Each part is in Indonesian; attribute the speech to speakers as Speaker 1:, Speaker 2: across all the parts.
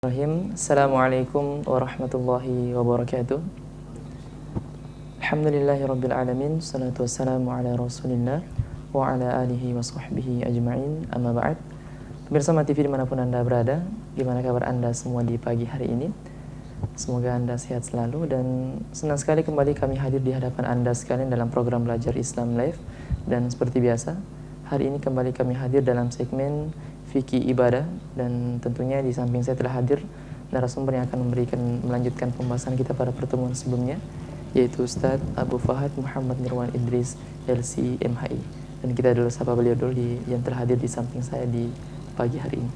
Speaker 1: Assalamualaikum warahmatullahi wabarakatuh. Alhamdulillahirabbil alamin, salatu wassalamu ala Rasulillah wa ala alihi wa sahbihi ajma'in. Amma ba'd. Pemirsa TV dimanapun Anda berada, gimana kabar Anda semua di pagi hari ini? Semoga Anda sehat selalu dan senang sekali kembali kami hadir di hadapan Anda sekalian dalam program Belajar Islam Live. Dan seperti biasa, hari ini kembali kami hadir dalam segmen Fikih Ibadah, dan tentunya di samping saya telah hadir narasumber yang akan melanjutkan pembahasan kita pada pertemuan sebelumnya, yaitu Ustadz Abu Fahad Muhammad Nirwan Idris LC MHI. Dan kita dulu sapa beliau dulu yang telah hadir di samping saya di pagi hari ini.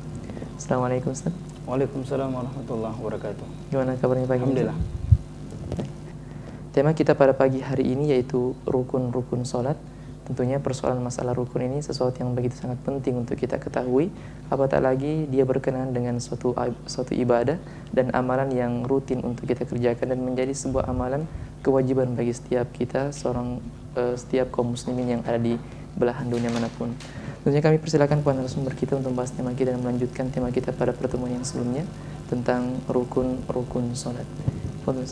Speaker 1: Assalamualaikum Ustadz.
Speaker 2: Waalaikumsalam warahmatullahi wabarakatuh.
Speaker 1: Gimana kabarnya pagi ini?
Speaker 2: Alhamdulillah.
Speaker 1: Tema kita pada pagi hari ini yaitu rukun-rukun sholat. Tentunya persoalan masalah rukun ini sesuatu yang begitu sangat penting untuk kita ketahui, apatah lagi dia berkenaan dengan suatu ibadah dan amalan yang rutin untuk kita kerjakan dan menjadi sebuah amalan kewajiban bagi setiap kita, setiap kaum muslimin yang ada di belahan dunia manapun. Tentunya kami persilakan kepada narasumber kita untuk membahas tema kita dan melanjutkan tema kita pada pertemuan yang sebelumnya tentang rukun-rukun sholat.
Speaker 2: Baik.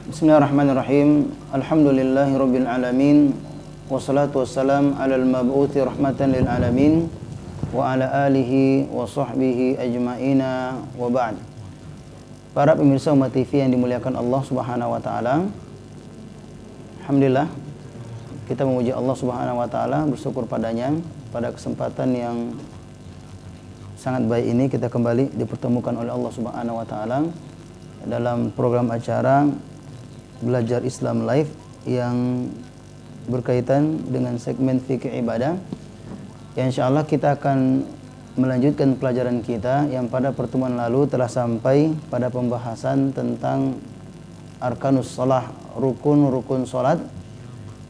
Speaker 2: Bismillahirrahmanirrahim. Alhamdulillahirabbil alamin. Wassalatu wassalam alal mab'uthi rahmatan lil alamin wa ala alihi wa sahbihi ajma'ina wa ba'd. Para pemirsa Umat TV yang dimuliakan Allah Subhanahu wa taala. Alhamdulillah kita memuji Allah Subhanahu wa taala, bersyukur padanya pada kesempatan yang sangat baik ini kita kembali dipertemukan oleh Allah Subhanahu wa taala dalam program acara Belajar Islam Live yang berkaitan dengan segmen fikih ibadah. Ya, insyaallah kita akan melanjutkan pelajaran kita yang pada pertemuan lalu telah sampai pada pembahasan tentang arkanus shalah, rukun-rukun salat,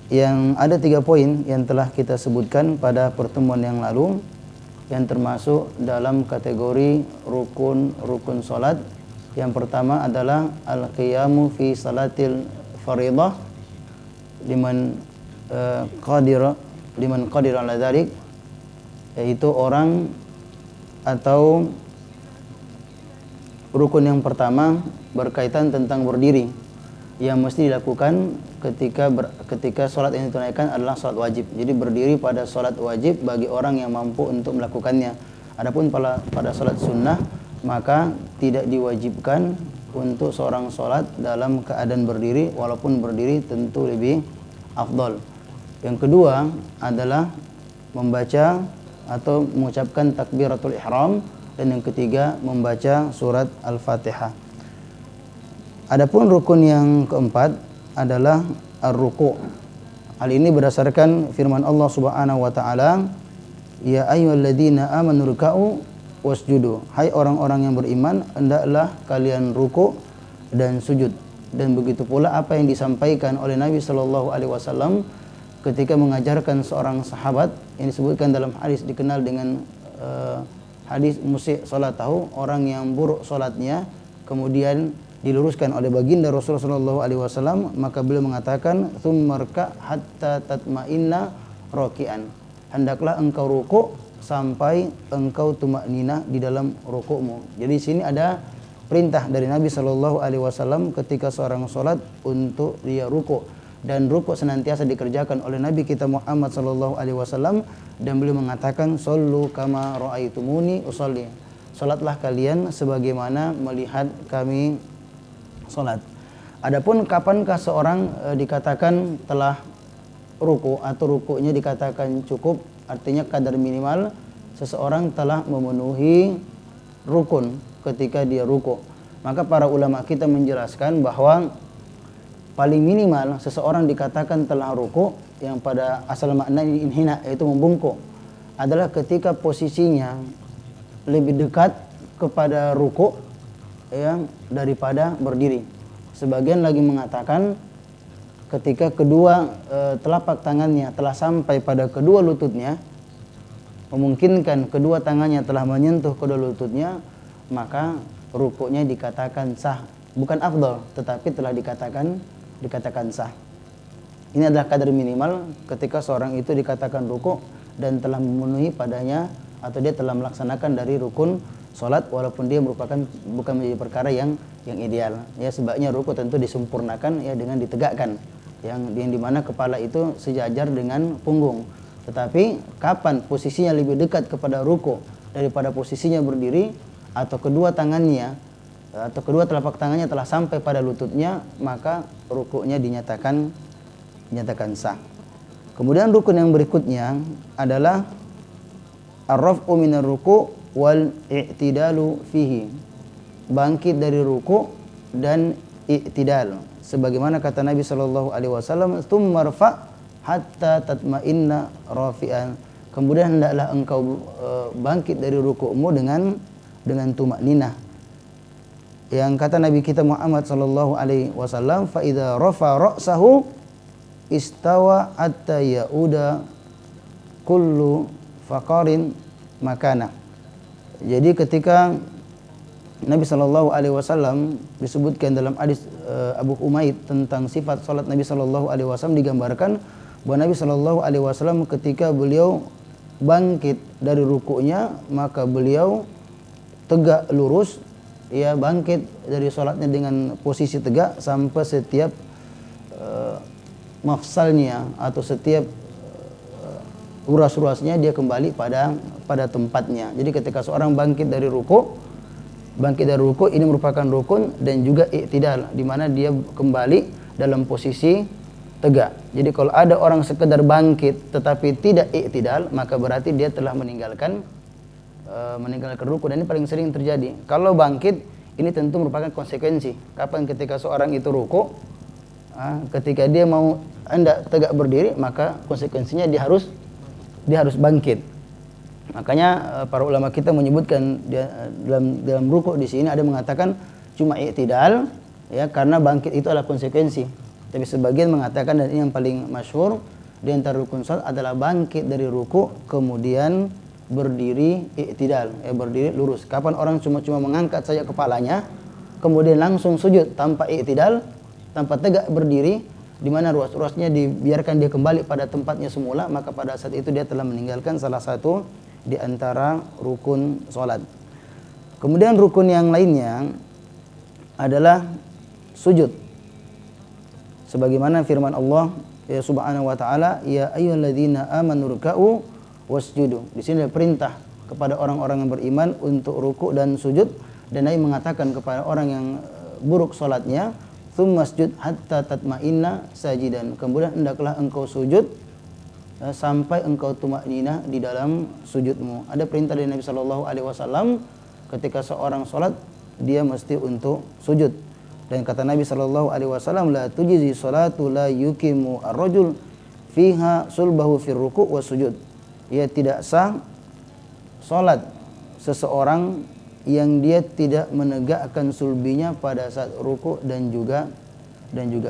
Speaker 2: yang ada 3 poin yang telah kita sebutkan pada pertemuan yang lalu, yang termasuk dalam kategori rukun-rukun salat. Yang pertama adalah al-qiyamu fi salatil faridah liman qadira ala dzalik, yaitu orang atau rukun yang pertama berkaitan tentang berdiri yang mesti dilakukan ketika salat yang ditunaikan adalah salat wajib. Jadi berdiri pada salat wajib bagi orang yang mampu untuk melakukannya. Adapun pada salat sunnah maka tidak diwajibkan untuk seorang sholat dalam keadaan berdiri, walaupun berdiri tentu lebih afdal. Yang kedua adalah membaca atau mengucapkan takbiratul ihram, dan yang ketiga membaca surat Al-Fatihah. Adapun rukun yang keempat adalah ar-ruku'. Hal ini berdasarkan firman Allah Subhanahu wa taala, ya ayyuhalladzina amanu ruk'u wasjudu, hai orang-orang yang beriman, hendaklah kalian ruku dan sujud. Dan begitu pula apa yang disampaikan oleh Nabi sallallahu alaihi wasallam ketika mengajarkan seorang sahabat yang disebutkan dalam hadis dikenal dengan hadis musi' salatahu, orang yang buruk salatnya, kemudian diluruskan oleh baginda Rasulullah sallallahu alaihi wasallam, maka beliau mengatakan tsummarka hatta tatma'inna raki'an, hendaklah engkau ruku sampai engkau tumakninah di dalam rukukmu. Jadi di sini ada perintah dari Nabi Shallallahu Alaihi Wasallam ketika seorang sholat untuk dia ruku, dan ruku senantiasa dikerjakan oleh Nabi kita Muhammad Shallallahu Alaihi Wasallam, dan beliau mengatakan sallu kama ra'aitumuni usolli, sholatlah kalian sebagaimana melihat kami sholat. Adapun kapankah seorang dikatakan telah ruku atau rukunya dikatakan cukup, artinya kadar minimal seseorang telah memenuhi rukun ketika dia ruku, maka para ulama kita menjelaskan bahwa paling minimal seseorang dikatakan telah ruku, yang pada asal makna inhina yaitu membungkuk, adalah ketika posisinya lebih dekat kepada ruku daripada berdiri. Sebagian lagi mengatakan ketika kedua telapak tangannya telah sampai pada kedua lututnya, memungkinkan kedua tangannya telah menyentuh kedua lututnya, maka rukuknya dikatakan sah, bukan afdal, tetapi telah dikatakan sah. Ini adalah kadar minimal ketika seorang itu dikatakan rukuk dan telah memenuhi padanya atau dia telah melaksanakan dari rukun salat walaupun dia merupakan bukan menjadi perkara yang ideal. Ya, sebaiknya ruku tentu disempurnakan ya dengan ditegakkan. Yang dimana kepala itu sejajar dengan punggung. Tetapi kapan posisinya lebih dekat kepada ruku daripada posisinya berdiri, atau kedua tangannya atau kedua telapak tangannya telah sampai pada lututnya, maka rukuknya dinyatakan sah. Kemudian rukun yang berikutnya adalah ar-raf'u minar ruku' wal i'tidalu fihi. Bangkit dari ruku' dan i'tidal. Sebagaimana kata Nabi sallallahu alaihi wasallam, "Tsumma rfa' hatta tatma'inna rafi'an." Kemudian hendaklah engkau bangkit dari rukukmu dengan tumakninah. Yang kata Nabi kita Muhammad sallallahu alaihi wasallam, fa idza rafa ra'sahu istawa hatta yauda kullu faqarin makana. Jadi ketika Nabi sallallahu alaihi wasallam disebutkan dalam hadis Abu Umaid tentang sifat salat Nabi sallallahu alaihi wasallam, digambarkan bahwa Nabi sallallahu alaihi wasallam ketika beliau bangkit dari rukuknya, maka beliau tegak lurus, ya, bangkit dari sholatnya dengan posisi tegak sampai setiap mafsalnya atau setiap uras-urasnya dia kembali pada tempatnya. Jadi ketika seorang bangkit dari ruku ini merupakan rukun dan juga i'tidal, di mana dia kembali dalam posisi tegak. Jadi kalau ada orang sekedar bangkit tetapi tidak i'tidal, maka berarti dia telah meninggalkan ruku, dan ini paling sering terjadi. Kalau bangkit ini tentu merupakan konsekuensi. Kapan ketika seorang itu ruku, ketika dia mau hendak tegak berdiri, maka konsekuensinya dia harus bangkit. Makanya para ulama kita menyebutkan dalam ruku di sini ada mengatakan cuma i'tidal, ya, karena bangkit itu adalah konsekuensi. Tapi sebagian mengatakan, dan ini yang paling masyhur di antara rukun salat adalah bangkit dari ruku kemudian berdiri i'tidal, berdiri lurus. Kapan orang cuma mengangkat saja kepalanya kemudian langsung sujud tanpa i'tidal, tanpa tegak berdiri, di mana ruas-ruasnya dibiarkan dia kembali pada tempatnya semula, maka pada saat itu dia telah meninggalkan salah satu di antara rukun salat. Kemudian rukun yang lainnya adalah sujud. Sebagaimana firman Allah ya Subhanahu wa taala, ya ayyuhalladzina amanu ruk'u wasjudu. Di sini ada perintah kepada orang-orang yang beriman untuk ruku dan sujud, dan Nabi mengatakan kepada orang yang buruk salatnya, tsummasjud hatta tatma'inna sajidan. Kemudian hendaklah engkau sujud sampai engkau tumakninah di dalam sujudmu. Ada perintah dari Nabi sallallahu alaihi wasallam ketika seorang salat dia mesti untuk sujud. Dan kata Nabi sallallahu alaihi wasallam, la tujzi salatu la yuqimu ar-rajul fiha sulbahu fir ruku' was sujud. Ya, tidak sah salat seseorang yang dia tidak menegakkan sulbinya pada saat ruku' dan juga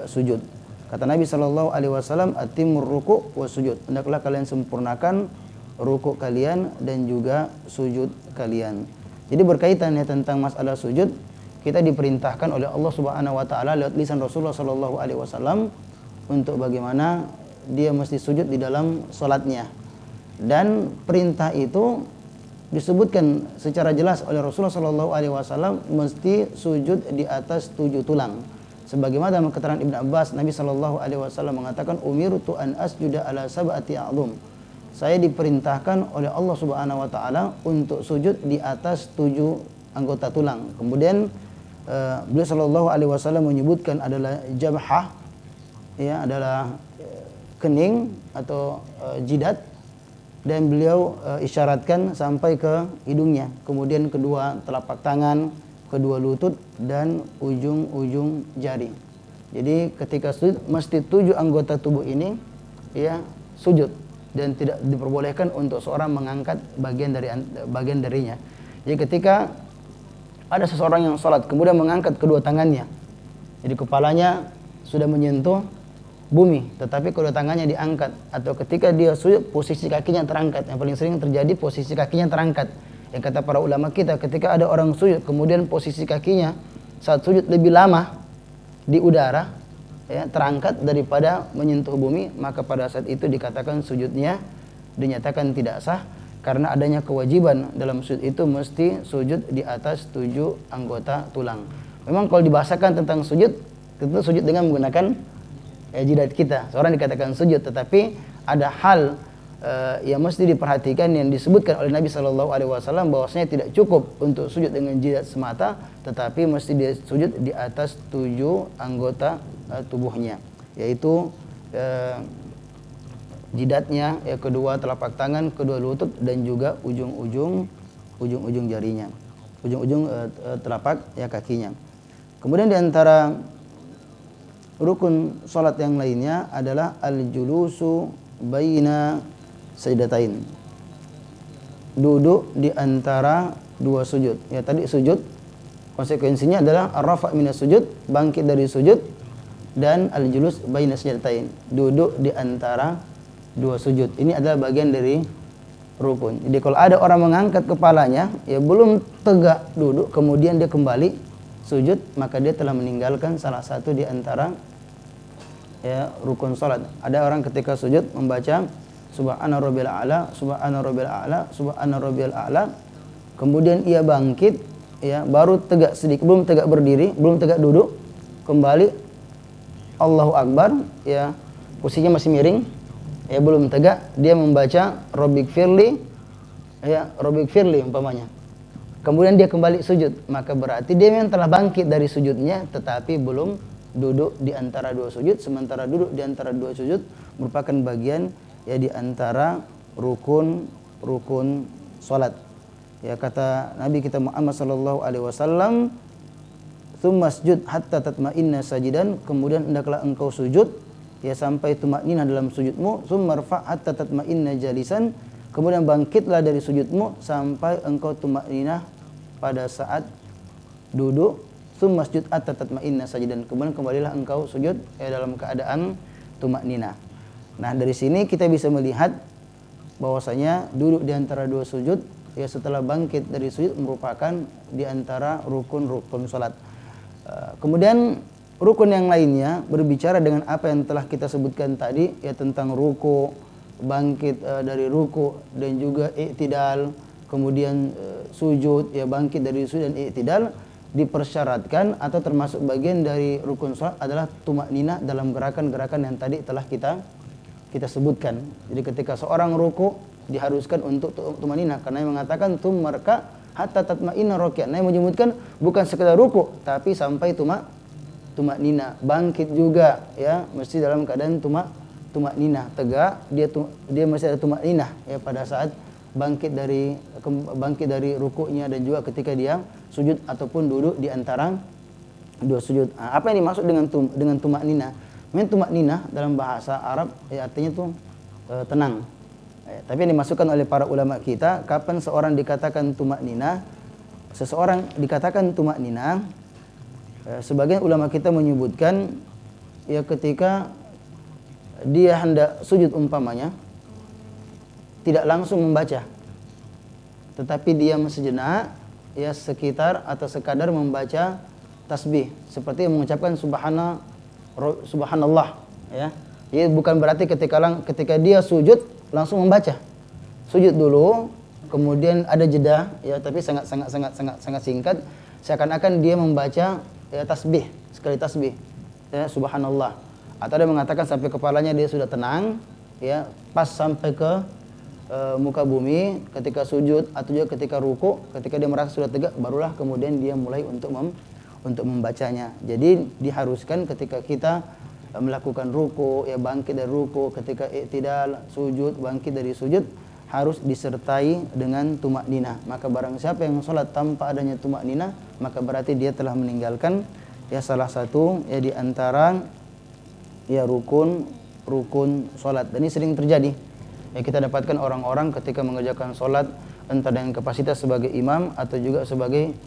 Speaker 2: sujud. Kata Nabi sallallahu alaihi wasallam, atimur ruku' was sujud. Hendaklah kalian sempurnakan ruku' kalian dan juga sujud kalian. Jadi berkaitan ya tentang masalah sujud, kita diperintahkan oleh Allah Subhanahu wa taala lewat lisan Rasulullah sallallahu alaihi wasallam untuk bagaimana dia mesti sujud di dalam salatnya. Dan perintah itu disebutkan secara jelas oleh Rasulullah sallallahu alaihi wasallam mesti sujud di atas 7 tulang. Sebagaimana dalam keterangan Ibnu Abbas, Nabi sallallahu alaihi wasallam mengatakan, umirtu an asjuda ala sab'ati a'dhum. Saya diperintahkan oleh Allah Subhanahu wa taala untuk sujud di atas 7 anggota tulang. Kemudian beliau sallallahu alaihi wasallam menyebutkan adalah jabhah, ya, adalah kening atau jidat, dan beliau isyaratkan sampai ke hidungnya. Kemudian kedua telapak tangan, kedua lutut, dan ujung-ujung jari. Jadi ketika sujud mesti 7 anggota tubuh ini ya sujud, dan tidak diperbolehkan untuk seorang mengangkat bagian darinya. Jadi ketika ada seseorang yang salat kemudian mengangkat kedua tangannya, jadi kepalanya sudah menyentuh bumi tetapi kedua tangannya diangkat, atau ketika dia sujud posisi kakinya terangkat. Yang paling sering terjadi posisi kakinya terangkat. Yang kata para ulama kita, ketika ada orang sujud kemudian posisi kakinya saat sujud lebih lama di udara, ya, terangkat daripada menyentuh bumi, maka pada saat itu dikatakan sujudnya dinyatakan tidak sah, karena adanya kewajiban dalam sujud itu mesti sujud di atas 7 anggota tulang. Memang kalau dibahasakan tentang sujud, tentu sujud dengan menggunakan jidat kita. Seorang dikatakan sujud, tetapi ada hal yang mesti diperhatikan yang disebutkan oleh Nabi SAW bahwasanya tidak cukup untuk sujud dengan jidat semata, tetapi mesti dia sujud di atas 7 anggota tubuhnya, yaitu jidatnya, kedua telapak tangan, kedua lutut, dan juga ujung-ujung jarinya, ujung-ujung telapak kakinya. Kemudian di antara rukun salat yang lainnya adalah al-julusu baina sajdatain. Duduk di antara 2 sujud. Ya, tadi sujud konsekuensinya adalah ar-rafa' minas sujud, bangkit dari sujud, dan al-julus baina sajdatain. Duduk di antara 2 sujud. Ini adalah bagian dari rukun. Jadi kalau ada orang mengangkat kepalanya, ya belum tegak duduk, kemudian dia kembali sujud, maka dia telah meninggalkan salah satu di antara rukun salat. Ada orang ketika sujud membaca subhana rabbiyal a'la, subhana rabbiyal a'la, subhana rabbiyal a'la. Kemudian ia bangkit, baru tegak sedikit, belum tegak berdiri, belum tegak duduk, kembali Allahu Akbar, posisinya masih miring, belum tegak, dia membaca Rabbik firli, Rabbik firli umpamanya. Kemudian dia kembali sujud, maka berarti dia memang telah bangkit dari sujudnya, tetapi belum duduk di antara 2 sujud. Sementara duduk di antara 2 sujud merupakan bagian di antara rukun salat. Ya, kata Nabi kita Muhammad sallallahu alaihi wasallam, "Tsumma sujud hatta tatma'inna sajidan." Kemudian hendaklah engkau sujud sampai tumakninah dalam sujudmu. "Tsumma rfa' hatta tatma'inna jalisan." Kemudian bangkitlah dari sujudmu sampai engkau tumakninah pada saat duduk. "Tsumma sujud hatta tatma'inna sajidan." Kemudian kembalilah engkau sujud dalam keadaan tumakninah. Nah, dari sini kita bisa melihat bahwasanya duduk di antara 2 sujud setelah bangkit dari sujud merupakan di antara rukun-rukun salat. Kemudian rukun yang lainnya berbicara dengan apa yang telah kita sebutkan tadi, tentang ruku, bangkit dari ruku, dan juga i'tidal, kemudian sujud, bangkit dari sujud dan i'tidal. Dipersyaratkan atau termasuk bagian dari rukun salat adalah tumakninah dalam gerakan-gerakan yang tadi telah kita sebutkan. Jadi ketika seorang ruku diharuskan untuk tumakninah, karena yang mengatakan tumarka hatta tatma'inna raki'an. Nah, yang menyebutkan bukan sekedar ruku, tapi sampai tumakninah. Bangkit juga mesti dalam keadaan tumakninah, tegak, dia mesti ada tumakninah pada saat bangkit dari rukuknya, dan juga ketika dia sujud ataupun duduk di antara 2 sujud. Apa yang dimaksud dengan tumakninah? Memang tumakninah dalam bahasa Arab artinya itu tenang. Tapi yang dimasukkan oleh para ulama kita, kapan seseorang dikatakan tumakninah, sebagian ulama kita menyebutkan ketika dia hendak sujud umpamanya, tidak langsung membaca, tetapi diam sejenak, sekitar atau sekadar membaca tasbih, seperti mengucapkan subhanallah, Jadi bukan berarti ketika dia sujud langsung membaca. Sujud dulu, kemudian ada jeda, tapi sangat singkat, seakan-akan dia membaca tasbih, sekali tasbih, subhanallah. Atau dia mengatakan sampai kepalanya dia sudah tenang, pas sampai ke muka bumi ketika sujud, atau juga ketika ruku, ketika dia merasa sudah tegak, barulah kemudian dia mulai untuk membacanya. Jadi diharuskan ketika kita melakukan ruku, bangkit dari ruku, ketika i'tidal, sujud, bangkit dari sujud, harus disertai dengan tumakninah. Maka barang siapa yang sholat tanpa adanya tumakninah, maka berarti dia telah meninggalkan salah satu di antara rukun sholat. Dan ini sering terjadi. Kita dapatkan orang-orang ketika mengerjakan sholat, entah dengan kapasitas sebagai imam atau juga sebagai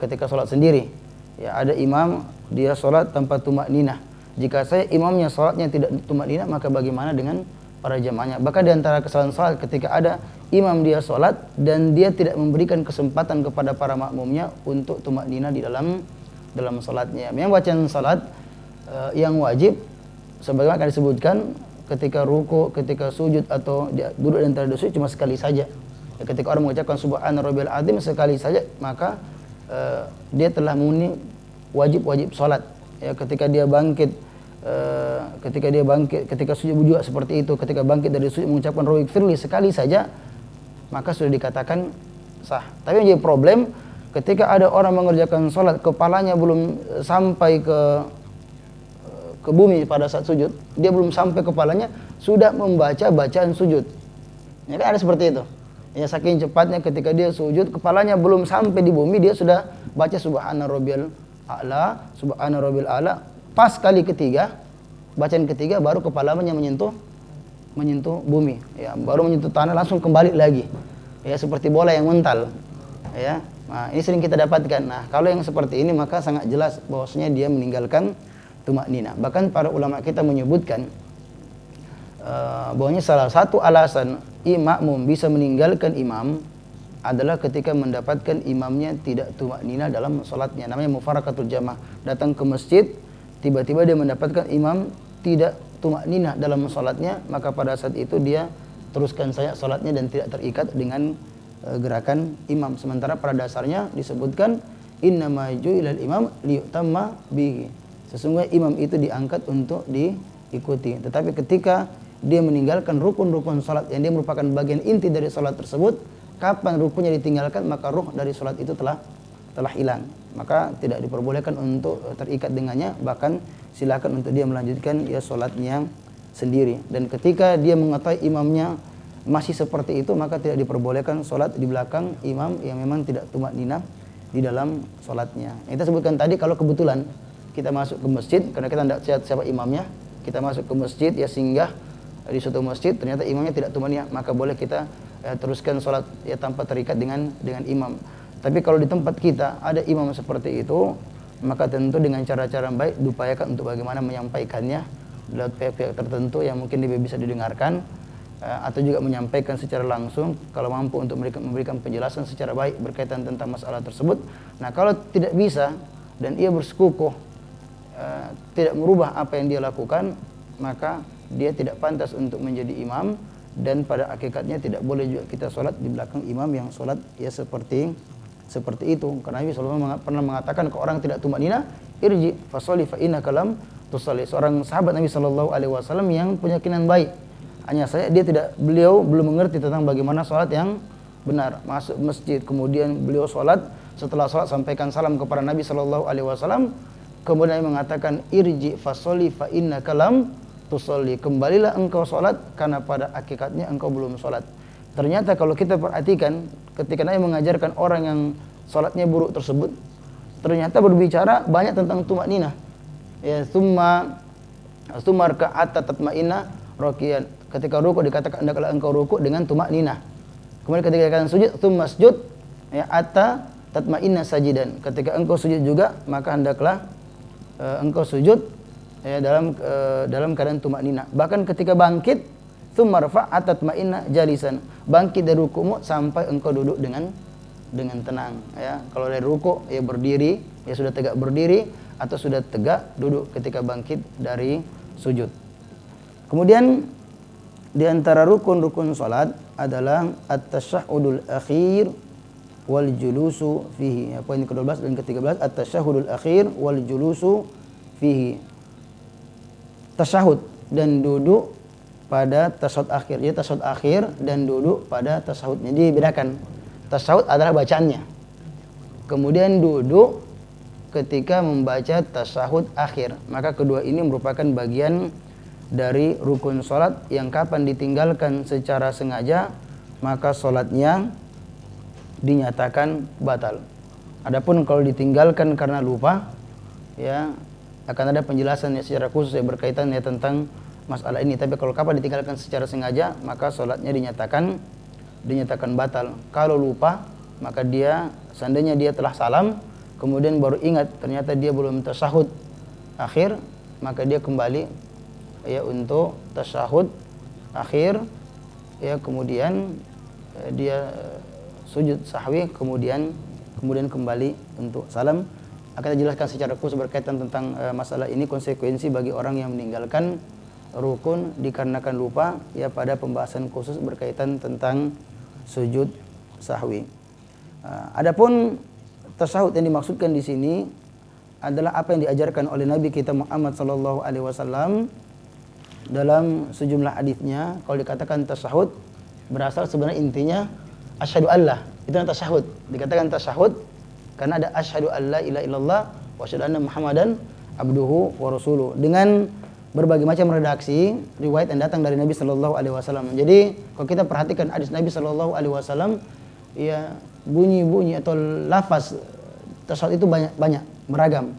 Speaker 2: ketika sholat sendiri. Ada imam, dia sholat tanpa tumakninah. Jika saya imamnya sholatnya tidak tumakninah, maka bagaimana dengan para jamaahnya? Bahkan di antara kesalahan sholat ketika ada imam dia sholat dan dia tidak memberikan kesempatan kepada para makmumnya untuk tumakninah di dalam sholatnya. Memang bacaan sholat yang wajib, sebagaimana akan disebutkan ketika ruku, ketika sujud atau dia duduk di antara dua sujud cuma sekali saja. Ya, ketika orang mengucapkan subhana rabbiyal azim sekali saja, maka dia telah memenuhi wajib-wajib salat. Ya, ketika dia bangkit ketika sujud juga seperti itu, ketika bangkit dari sujud mengucapkan rabbi firli sekali saja, maka sudah dikatakan sah. Tapi yang jadi problem ketika ada orang mengerjakan salat kepalanya belum sampai ke bumi pada saat sujud, dia belum sampai kepalanya sudah membaca bacaan sujud. Ya kan ada seperti itu. Ya saking cepatnya ketika dia sujud kepalanya belum sampai di bumi dia sudah baca subhana rabbiyal a'la, subhana rabbil a'la. Pas kali ketiga, bacaan ketiga baru kepalanya menyentuh bumi. Ya, baru menyentuh tanah langsung kembali lagi. Ya seperti bola yang mental. Ya. Nah, ini sering kita dapatkan. Nah, kalau yang seperti ini maka sangat jelas bahwasanya dia meninggalkan tumaknina. Bahkan para ulama kita menyebutkan bahwasanya salah satu alasan makmum bisa meninggalkan imam adalah ketika mendapatkan imamnya tidak tumaknina dalam salatnya. Namanya mufaraqatul jamaah. Datang ke masjid, tiba-tiba dia mendapatkan imam tidak tumaknina dalam salatnya, maka pada saat itu dia teruskan saja salatnya dan tidak terikat dengan gerakan imam. Sementara pada dasarnya disebutkan innama ju'ilal imam liyutamma bihi. Sesungguhnya imam itu diangkat untuk diikuti. Tetapi ketika dia meninggalkan rukun-rukun salat yang dia merupakan bagian inti dari salat tersebut, kapan rukunnya ditinggalkan maka ruh dari salat itu telah hilang. Maka tidak diperbolehkan untuk terikat dengannya, bahkan silakan untuk dia melanjutkan ya salatnya sendiri. Dan ketika dia mengetahui imamnya masih seperti itu, maka tidak diperbolehkan salat di belakang imam yang memang tidak tumakninah di dalam salatnya. Kita sebutkan tadi kalau kebetulan kita masuk ke masjid karena kita tidak lihat siapa imamnya, kita masuk ke masjid ya singgah di suatu masjid ternyata imamnya tidak tumakninah, maka boleh kita teruskan salat ya tanpa terikat dengan imam. Tapi kalau di tempat kita ada imam seperti itu, maka tentu dengan cara-cara baik diupayakan untuk bagaimana menyampaikannya lewat pihak-pihak tertentu yang mungkin lebih bisa didengarkan, atau juga menyampaikan secara langsung kalau mampu untuk memberikan penjelasan secara baik berkaitan tentang masalah tersebut. Nah, kalau tidak bisa dan ia bersekukuh tidak merubah apa yang dia lakukan, maka dia tidak pantas untuk menjadi imam, dan pada hakikatnya tidak boleh juga kita sholat di belakang imam yang sholat ya seperti itu. Karena Nabi SAW pernah mengatakan ke orang tidak tumakninah, irji fasholli fa innaka lam tusalli. Seorang sahabat Nabi SAW yang punya keyakinan baik, hanya saja beliau belum mengerti tentang bagaimana sholat yang benar. Masuk masjid, kemudian beliau sholat, setelah sholat sampaikan salam kepada Nabi SAW, kemudian Nabi mengatakan irji fasholli fa innaka lam tusalli, kembalilah engkau sholat karena pada hakikatnya engkau belum sholat. Ternyata kalau kita perhatikan ketika Nabi mengajarkan orang yang sholatnya buruk tersebut, ternyata berbicara banyak tentang tumakninah. Ya, summa raka'at tatma'inna rakiyan. Ketika ruku dikatakan hendaklah engkau ruku dengan tumakninah. Kemudian ketika dikatakan sujud, tsumma sujud ya atta tatma'inna sajidan. Ketika engkau sujud juga maka hendaklah engkau sujud ya dalam keadaan tumakninah. Bahkan ketika bangkit, tsumma rafa'at tatma'inna jalisan. Bangkit dari ruku'mu sampai engkau duduk dengan tenang ya. Kalau dari ruku' ya berdiri, ya sudah tegak berdiri atau sudah tegak duduk ketika bangkit dari sujud. Kemudian di antara rukun-rukun salat adalah at-tasyahhudul akhir wal julusu fihi. Ya, poin ke-12 dan ke-13 at-tasyahhudul akhir wal julusu fihi. Tasyahud dan duduk pada tasyahud akhir. Jadi tasyahud akhir dan duduk pada tasyahudnya. Jadi bedakan. Tasyahud adalah bacaannya. Kemudian duduk ketika membaca tasyahud akhir. Maka kedua ini merupakan bagian dari rukun salat yang kapan ditinggalkan secara sengaja maka salatnya dinyatakan batal. Adapun kalau ditinggalkan karena lupa, ya akan ada penjelasan secara khusus yang berkaitan ya tentang masalah ini. Tapi kalau kapan ditinggalkan secara sengaja maka salatnya dinyatakan batal. Kalau lupa maka dia seandainya dia telah salam kemudian baru ingat ternyata dia belum tasyahud akhir, maka dia kembali ya untuk tasyahud akhir ya, kemudian dia sujud sahwi, kemudian kembali untuk salam. Akan dijelaskan secara khusus berkaitan tentang masalah ini, konsekuensi bagi orang yang meninggalkan rukun dikarenakan lupa ya pada pembahasan khusus berkaitan tentang sujud sahwi. Adapun tasyahud yang dimaksudkan di sini adalah apa yang diajarkan oleh Nabi kita Muhammad sallallahu alaihi wasallam dalam sejumlah hadisnya. Kalau dikatakan tasyahud berasal sebenarnya intinya asyhadu alla, itu tasyahud. Dikatakan tasyahud karena ada asyhadu alla ilaha illallah wa asyhadu anna muhammadan abduhu wa rasuluh, dengan berbagai macam redaksi riwayat yang datang dari Nabi sallallahu alaihi wasallam. Jadi kalau kita perhatikan hadis Nabi sallallahu alaihi wasallam, ya bunyi-bunyi atau lafaz tasyahud itu banyak beragam.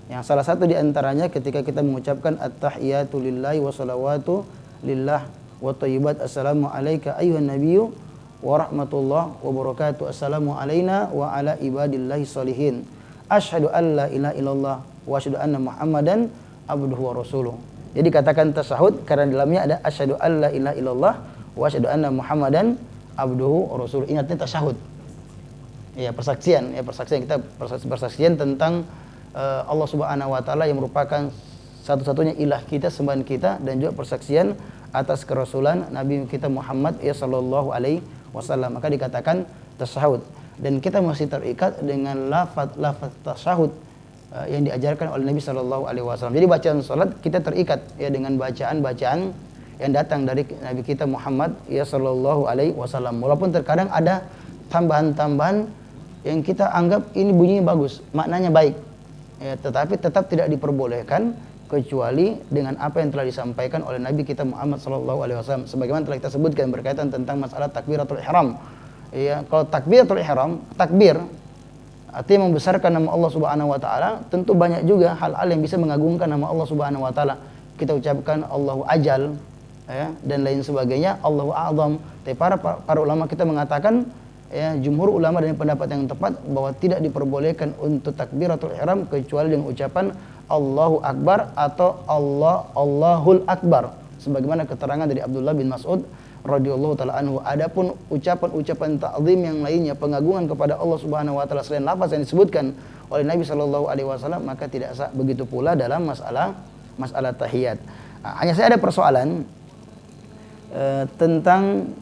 Speaker 2: Yang salah satu di antaranya ketika kita mengucapkan at-tahiyatu lillahi wa salawatu lillah wa thayyibat assalamu alayka ayyuhan nabiyyu wa rahmatullah wa barakatuh assalamu alayna wa ala ibadillahi sholihin asyhadu an la ilaha illallah wa asyhadu anna muhammadan abduhu wa rasuluh. Jadi katakan tasyahud karena dalamnya ada asyhadu an la ilaha illallah wa asyhadu anna muhammadan abduhu wa rasuluh. Ini artinya tasyahud. Ya persaksian kita persaksian tentang Allah Subhanahu wa taala yang merupakan satu-satunya ilah kita, sembahan kita, dan juga persaksian atas kerasulan Nabi kita Muhammad sallallahu alaihi wasallam. Maka dikatakan tasyahud, dan kita masih terikat dengan lafaz tasyahud yang diajarkan oleh Nabi sallallahu alaihi wasallam. Jadi bacaan salat kita terikat ya dengan bacaan-bacaan yang datang dari Nabi kita Muhammad sallallahu alaihi wasallam. Walaupun terkadang ada tambahan-tambahan yang kita anggap ini bunyinya bagus, maknanya baik, ya, tetapi tetap tidak diperbolehkan kecuali dengan apa yang telah disampaikan oleh Nabi kita Muhammad sallallahu alaihi wasallam. Sebagaimana telah kita sebutkan berkaitan tentang masalah takbiratul ihram. Ya, kalau takbiratul ihram, takbir artinya membesarkan nama Allah Subhanahu wa taala, tentu banyak juga hal-hal yang bisa mengagungkan nama Allah Subhanahu wa taala. Kita ucapkan Allahu ajal, ya, dan lain sebagainya, Allahu a'zam. Tapi para ulama kita mengatakan, ya, jumhur ulama dengan pendapat yang tepat bahwa tidak diperbolehkan untuk takbiratul ihram kecuali dengan ucapan Allahu Akbar atau Allahul Akbar, sebagaimana keterangan dari Abdullah bin Mas'ud radhiyallahu taala anhu. Adapun ucapan-ucapan ta'zim yang lainnya, pengagungan kepada Allah Subhanahu wa taala selain lafaz yang disebutkan oleh Nabi sallallahu alaihi wasallam, maka tidak sah. Begitu pula dalam masalah tahiyat. Hanya saya ada persoalan tentang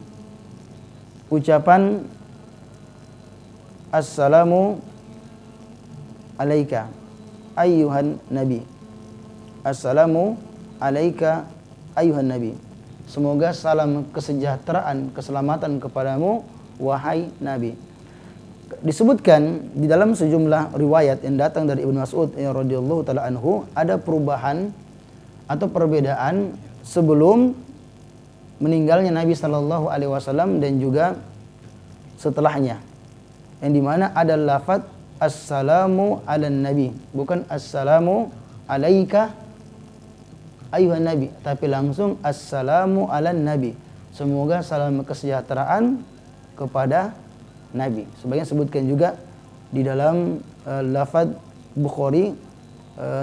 Speaker 2: ucapan Assalamu alaika ayyuhan nabi. Assalamu alaika ayyuhan nabi. Semoga salam kesejahteraan, keselamatan kepadamu wahai nabi. Disebutkan di dalam sejumlah riwayat yang datang dari Ibnu Mas'ud radhiyallahu taala anhu, ada perubahan atau perbedaan sebelum meninggalnya Nabi sallallahu alaihi wasallam dan juga setelahnya, yang dimana ada lafaz assalamu ala nabi, bukan assalamu alaika ayuhan nabi, tapi langsung assalamu ala nabi, semoga salam kesejahteraan kepada nabi. Sebagian sebutkan juga di dalam lafaz Bukhari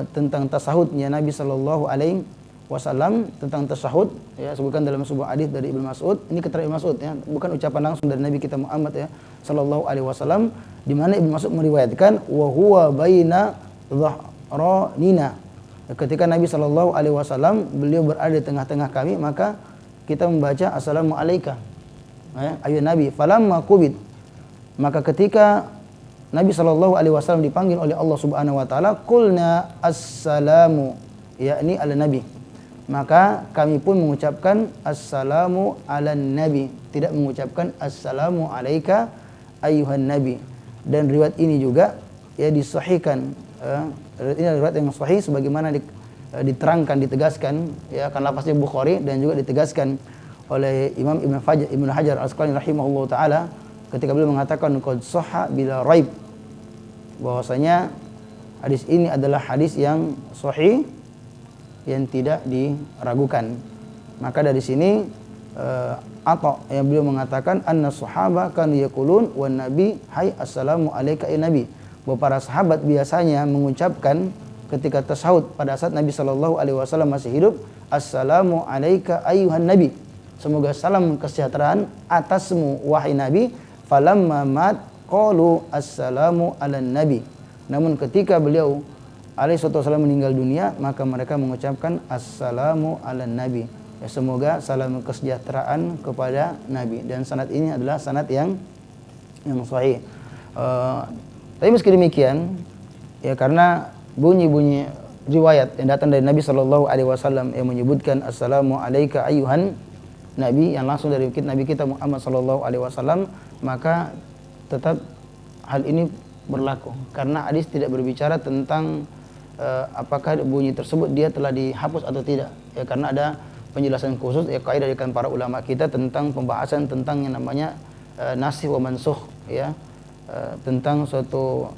Speaker 2: tentang tasahudnya Nabi sallallahu alaihi wasallam, tentang tasahud, ya, sebutkan dalam sebuah hadis dari Ibnu Mas'ud. Ini keterangan Ibnu Mas'ud, ya, bukan ucapan langsung dari Nabi kita Muhammad, ya, sallallahu alaihi wasallam, di mana Ibnu Mas'ud meriwayatkan wa huwa baina dhahranina. Ketika Nabi sallallahu alaihi wasallam beliau berada di tengah-tengah kami, maka kita membaca assalamu alayka, ya, ayuhan nabi. Falamma qubid, maka ketika Nabi sallallahu alaihi wasallam dipanggil oleh Allah Subhanahu wa taala, qulna assalamu, yakni ala nabi, maka kami pun mengucapkan assalamu ala nabi, tidak mengucapkan assalamu alaika ayuhan nabi. Dan riwayat ini juga, ya, disahihkan, ini riwayat yang sahih sebagaimana diterangkan, ditegaskan, ya, kan lafaznya Bukhari, dan juga ditegaskan oleh Imam Ibnu Hajar Al-Asqalani rahimahullahu taala ketika beliau mengatakan qad sahha bila raib, bahwasanya hadis ini adalah hadis yang sahih, yang tidak diragukan. Maka dari sini Atha yang beliau mengatakan anna sahaba kan yaqulun wan nabi hai assalamu alayka ya nabi, bahwa para sahabat biasanya mengucapkan ketika tasyahud pada saat Nabi sallallahu alaihi wasallam masih hidup, assalamu alayka ayyuhan nabi, semoga salam kesejahteraan atasmu wahai nabi. Falamma mat qalu assalamu ala nabi, namun ketika beliau alaihi wasallam meninggal dunia, maka mereka mengucapkan assalamu ala nabi. Ya, semoga salam kesejahteraan kepada Nabi, dan sanad ini adalah sanad yang sahih. Tapi meski demikian, ya karena bunyi-bunyi riwayat yang datang dari Nabi Shallallahu Alaihi Wasallam yang menyebutkan assalamu alayka ayyuhan Nabi, yang langsung dari Nabi kita Muhammad Shallallahu Alaihi Wasallam, maka tetap hal ini berlaku karena hadis tidak berbicara tentang apakah bunyi tersebut dia telah dihapus atau tidak. Ya, karena ada penjelasan khusus, ya kaidah dari para ulama kita tentang pembahasan tentang yang namanya nasikh wa mansukh, ya, tentang suatu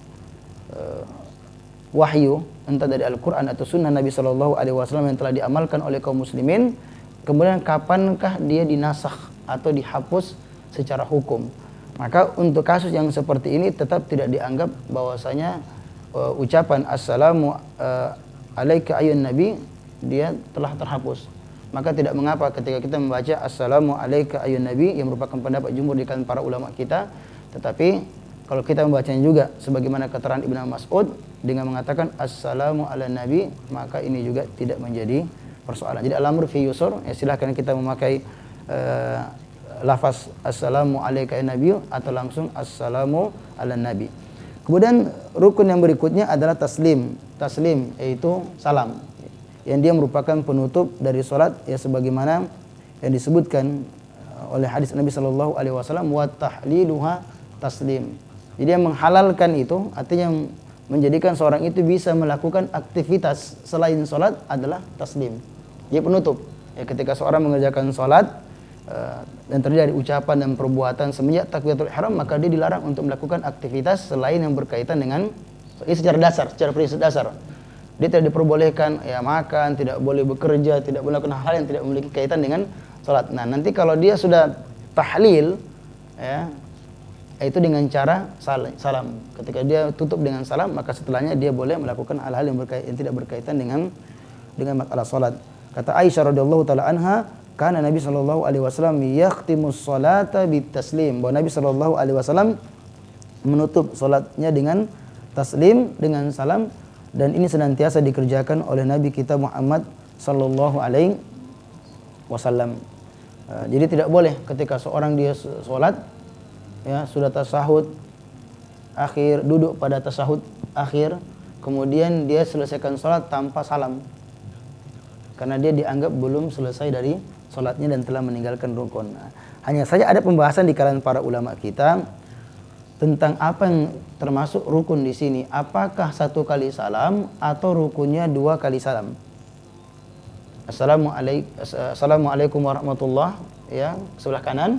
Speaker 2: wahyu entah dari Al-Quran atau Sunnah Nabi Shallallahu Alaihi Wasallam yang telah diamalkan oleh kaum muslimin, kemudian kapankah dia dinasakh atau dihapus secara hukum. Maka untuk kasus yang seperti ini tetap tidak dianggap bahwasanya ucapan assalamu alayka ayyuhan nabi dia telah terhapus. Maka tidak mengapa ketika kita membaca assalamu alayka ayyuhan nabi yang merupakan pendapat jumhur di kalangan para ulama kita, tetapi kalau kita membacanya juga sebagaimana keterangan Ibnu Mas'ud dengan mengatakan assalamu ala nabi, maka ini juga tidak menjadi persoalan. Jadi al-amru fi yusur, ya silahkan kita memakai lafaz assalamu alayka ya nabi atau langsung assalamu ala nabi. Kemudian rukun yang berikutnya adalah taslim. Taslim yaitu salam, yang dia merupakan penutup dari salat, ya sebagaimana yang disebutkan oleh hadis Nabi sallallahu alaihi wasallam, wa tahliluha taslim. Jadi yang menghalalkan itu artinya menjadikan seorang itu bisa melakukan aktivitas selain salat adalah taslim. Dia penutup. Ya, ketika seorang mengerjakan salat dan terjadi ucapan dan perbuatan semenjak takbiratul ihram, maka dia dilarang untuk melakukan aktivitas selain yang berkaitan dengan ini secara dasar, secara prinsip dasar. Dia tidak diperbolehkan ya makan, tidak boleh bekerja, tidak boleh melakukan hal yang tidak memiliki kaitan dengan salat. Nah, nanti kalau dia sudah tahlil, ya, itu dengan cara salam. Ketika dia tutup dengan salam, maka setelahnya dia boleh melakukan hal-hal yang tidak berkaitan dengan masalah salat. Kata Aisyah radhiyallahu taala anha, karena Nabi sallallahu alaihi wasallam yakhtimus salata bitaslim, bahwa Nabi sallallahu alaihi wasallam menutup salatnya dengan taslim, dengan salam, dan ini senantiasa dikerjakan oleh Nabi kita Muhammad sallallahu alaihi wasallam. Jadi tidak boleh ketika seorang dia salat, ya sudah tasahud akhir, duduk pada tasahud akhir, kemudian dia selesaikan salat tanpa salam, karena dia dianggap belum selesai dari salatnya dan telah meninggalkan rukun. Nah, hanya saja ada pembahasan di kalangan para ulama kita tentang apa yang termasuk rukun di sini. Apakah 1 kali salam atau rukunnya 2 kali salam? Assalamualaikum warahmatullah, ya, sebelah kanan.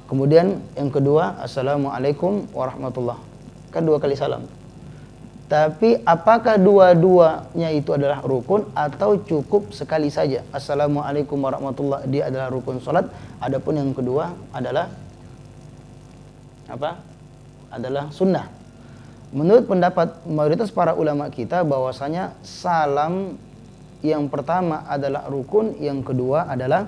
Speaker 2: Kemudian yang kedua, assalamualaikum warahmatullah. Kan 2 kali salam. Tapi apakah dua-duanya itu adalah rukun atau cukup sekali saja? Assalamualaikum warahmatullah, dia adalah rukun salat. Adapun yang kedua adalah apa? Adalah sunnah. Menurut pendapat mayoritas para ulama kita bahwasanya salam yang pertama adalah rukun, yang kedua adalah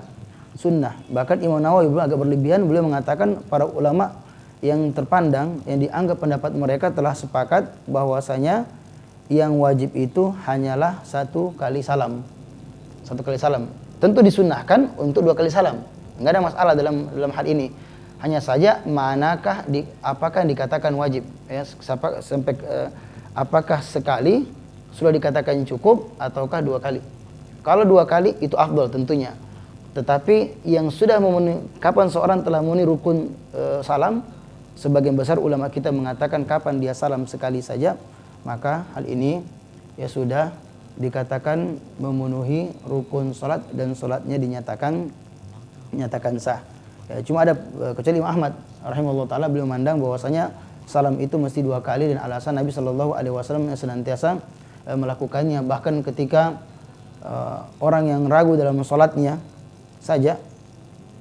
Speaker 2: sunnah. Bahkan Imam Nawawi agak berlebihan, beliau mengatakan para ulama yang terpandang, yang dianggap pendapat mereka telah sepakat bahwasanya yang wajib itu hanyalah 1 kali salam. 1 kali salam. Tentu disunnahkan untuk 2 kali salam. Enggak ada masalah dalam hal ini. Hanya saja manakah apakah yang dikatakan wajib? Ya, sampai apakah sekali sudah dikatakan cukup ataukah 2 kali? Kalau 2 kali itu afdal tentunya. Tetapi yang sudah memenuhi, kapan seorang telah memenuhi rukun salam? Sebagian besar ulama kita mengatakan kapan dia salam sekali saja, maka hal ini ya sudah dikatakan memenuhi rukun salat dan salatnya dinyatakan sah. Ya, cuma ada kecuali Imam Ahmad rahimahullah taala, beliau memandang bahwasanya salam itu mesti 2 kali, dan alasan Nabi sallallahu alaihi wasallam yang senantiasa melakukannya. Bahkan ketika orang yang ragu dalam salatnya saja,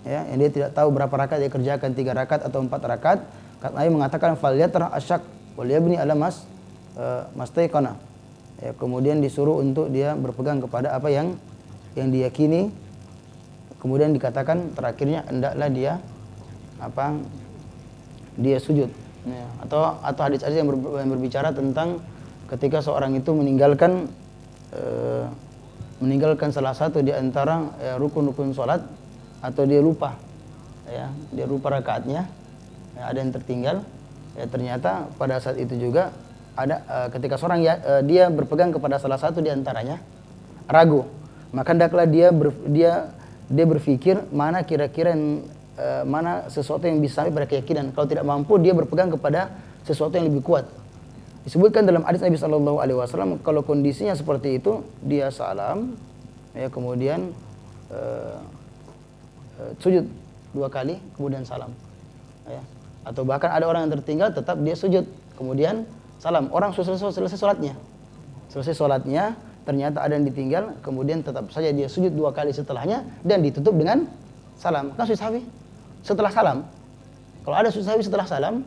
Speaker 2: ya, yang dia tidak tahu berapa rakaat dia kerjakan, 3 rakaat atau 4 rakaat, kata Nabi mengatakan falyatrah asyak wal yabni ala mastaiqana. Ya, kemudian disuruh untuk dia berpegang kepada apa yang diyakini. Kemudian dikatakan terakhirnya hendaklah dia dia sujud. Ya, atau hadis-hadis yang berbicara tentang ketika seorang itu meninggalkan salah satu di antara rukun-rukun sholat, atau dia lupa, ya, dia lupa rakaatnya, ya, ada yang tertinggal, ya, ternyata pada saat itu juga ada ketika seorang dia berpegang kepada salah satu di antaranya, ragu, maka hendaklah dia berpikir mana kira-kira mana sesuatu yang bisa sampai pada keyakinan. Kalau tidak mampu, dia berpegang kepada sesuatu yang lebih kuat. Disebutkan dalam hadis Nabi SAW, kalau kondisinya seperti itu, dia salam, ya, kemudian sujud 2 kali, kemudian salam, ya. Atau bahkan ada orang yang tertinggal, tetap dia sujud, kemudian salam. Orang selesai sholatnya, ternyata ada yang ditinggal, kemudian tetap saja dia sujud 2 kali setelahnya, dan ditutup dengan salam. Kan sujud sahwi setelah salam. Kalau ada sujud sahwi setelah salam,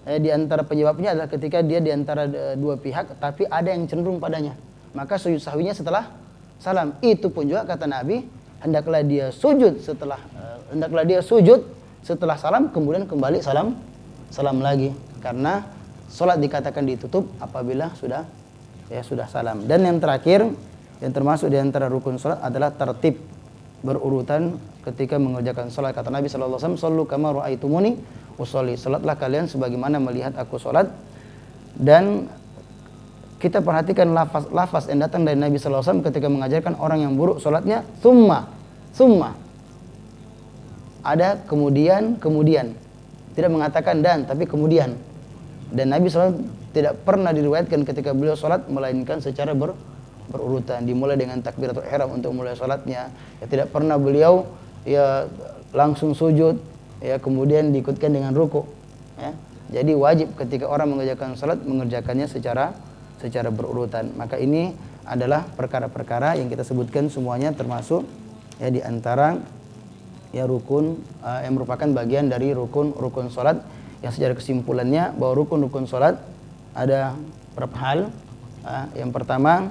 Speaker 2: di antara penyebabnya adalah ketika dia di antara dua pihak, tapi ada yang cenderung padanya, maka sujud sahwinya setelah salam. Itu pun juga kata Nabi, hendaklah dia sujud setelah salam, kemudian kembali salam lagi, karena sholat dikatakan ditutup apabila sudah salam. Dan yang terakhir, yang termasuk di antara rukun sholat adalah tertib, berurutan ketika mengerjakan sholat. Kata Nabi SAW, "Shallu kama ra'aitumuni usolli." Salatlah kalian sebagaimana melihat aku salat. Dan kita perhatikan lafaz yang datang dari Nabi SAW ketika mengajarkan orang yang buruk salatnya, summa. Ada kemudian. Tidak mengatakan dan, tapi kemudian. Dan Nabi SAW tidak pernah diriwayatkan ketika beliau salat melainkan secara berurutan. Dimulai dengan takbiratul ihram untuk mulai salatnya. Ya, tidak pernah beliau langsung sujud, ya, kemudian diikutkan dengan ruku, ya. Jadi wajib ketika orang mengerjakan salat mengerjakannya secara berurutan. Maka ini adalah perkara-perkara yang kita sebutkan semuanya termasuk, ya, di antara, ya, rukun yang merupakan bagian dari rukun salat, yang secara kesimpulannya bahwa rukun salat ada beberapa hal. Yang pertama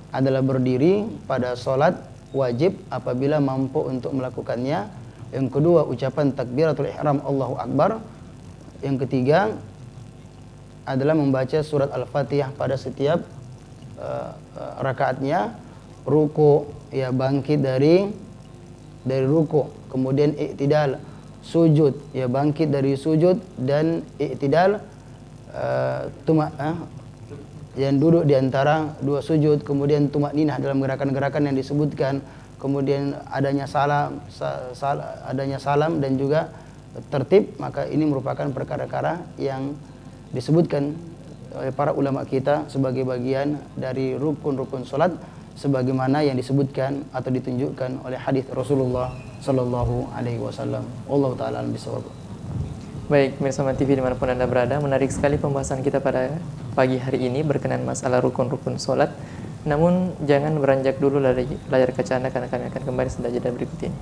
Speaker 2: adalah berdiri pada salat wajib apabila mampu untuk melakukannya. Yang kedua, ucapan takbiratul ihram Allahu Akbar. Yang ketiga adalah membaca surat Al-Fatihah pada setiap rakaatnya. Ruku, ya, bangkit dari ruku, kemudian i'tidal, sujud, ya, bangkit dari sujud dan i'tidal, yang duduk di antara dua sujud, kemudian tumakninah dalam gerakan-gerakan yang disebutkan, kemudian adanya salam dan juga tertib. Maka ini merupakan perkara-perkara yang disebutkan oleh para ulama kita sebagai bagian dari rukun-rukun salat, sebagaimana yang disebutkan atau ditunjukkan oleh hadis Rasulullah sallallahu alaihi wasallam. Wallahu taala alam bisawab.
Speaker 1: Baik, pemirsa TV dimanapun Anda berada, menarik sekali pembahasan kita pada pagi hari ini berkenaan masalah rukun-rukun sholat. Namun jangan beranjak dulu dari layar kaca Anda, karena kami akan kembali setelah jeda berikut ini.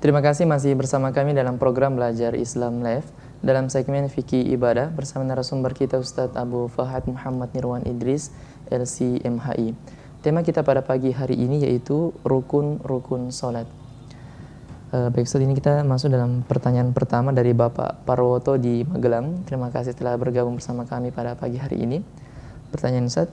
Speaker 1: Terima kasih masih bersama kami dalam program Belajar Islam Live dalam segmen Fikih Ibadah bersama narasumber kita Ustadz Abu Fahad Muhammad Nirwan Idris, LC/MHI. Tema kita pada pagi hari ini yaitu rukun-rukun sholat. Baik, Ustaz, ini kita masuk dalam pertanyaan pertama dari Bapak Parwoto di Magelang. Terima kasih telah bergabung bersama kami pada pagi hari ini. Pertanyaan Ustaz,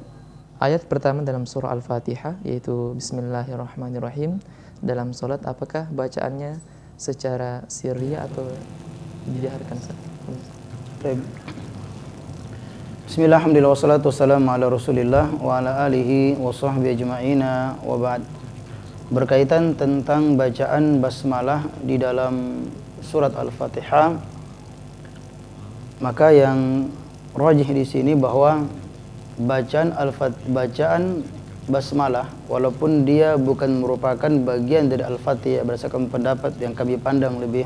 Speaker 1: ayat pertama dalam surah Al-Fatihah yaitu Bismillahirrahmanirrahim dalam sholat, apakah bacaannya secara sirriyah atau dijaharkan, Ustaz?
Speaker 2: Bismillah, alhamdulillah, wassalatu wassalamu ala rasulillah wa ala alihi wa sahbihi ajma'ina wa ba'd. Berkaitan tentang bacaan basmalah di dalam surat Al-Fatihah, maka yang rajih di sini bahwa bacaan basmalah walaupun dia bukan merupakan bagian dari Al-Fatihah berdasarkan pendapat yang kami pandang lebih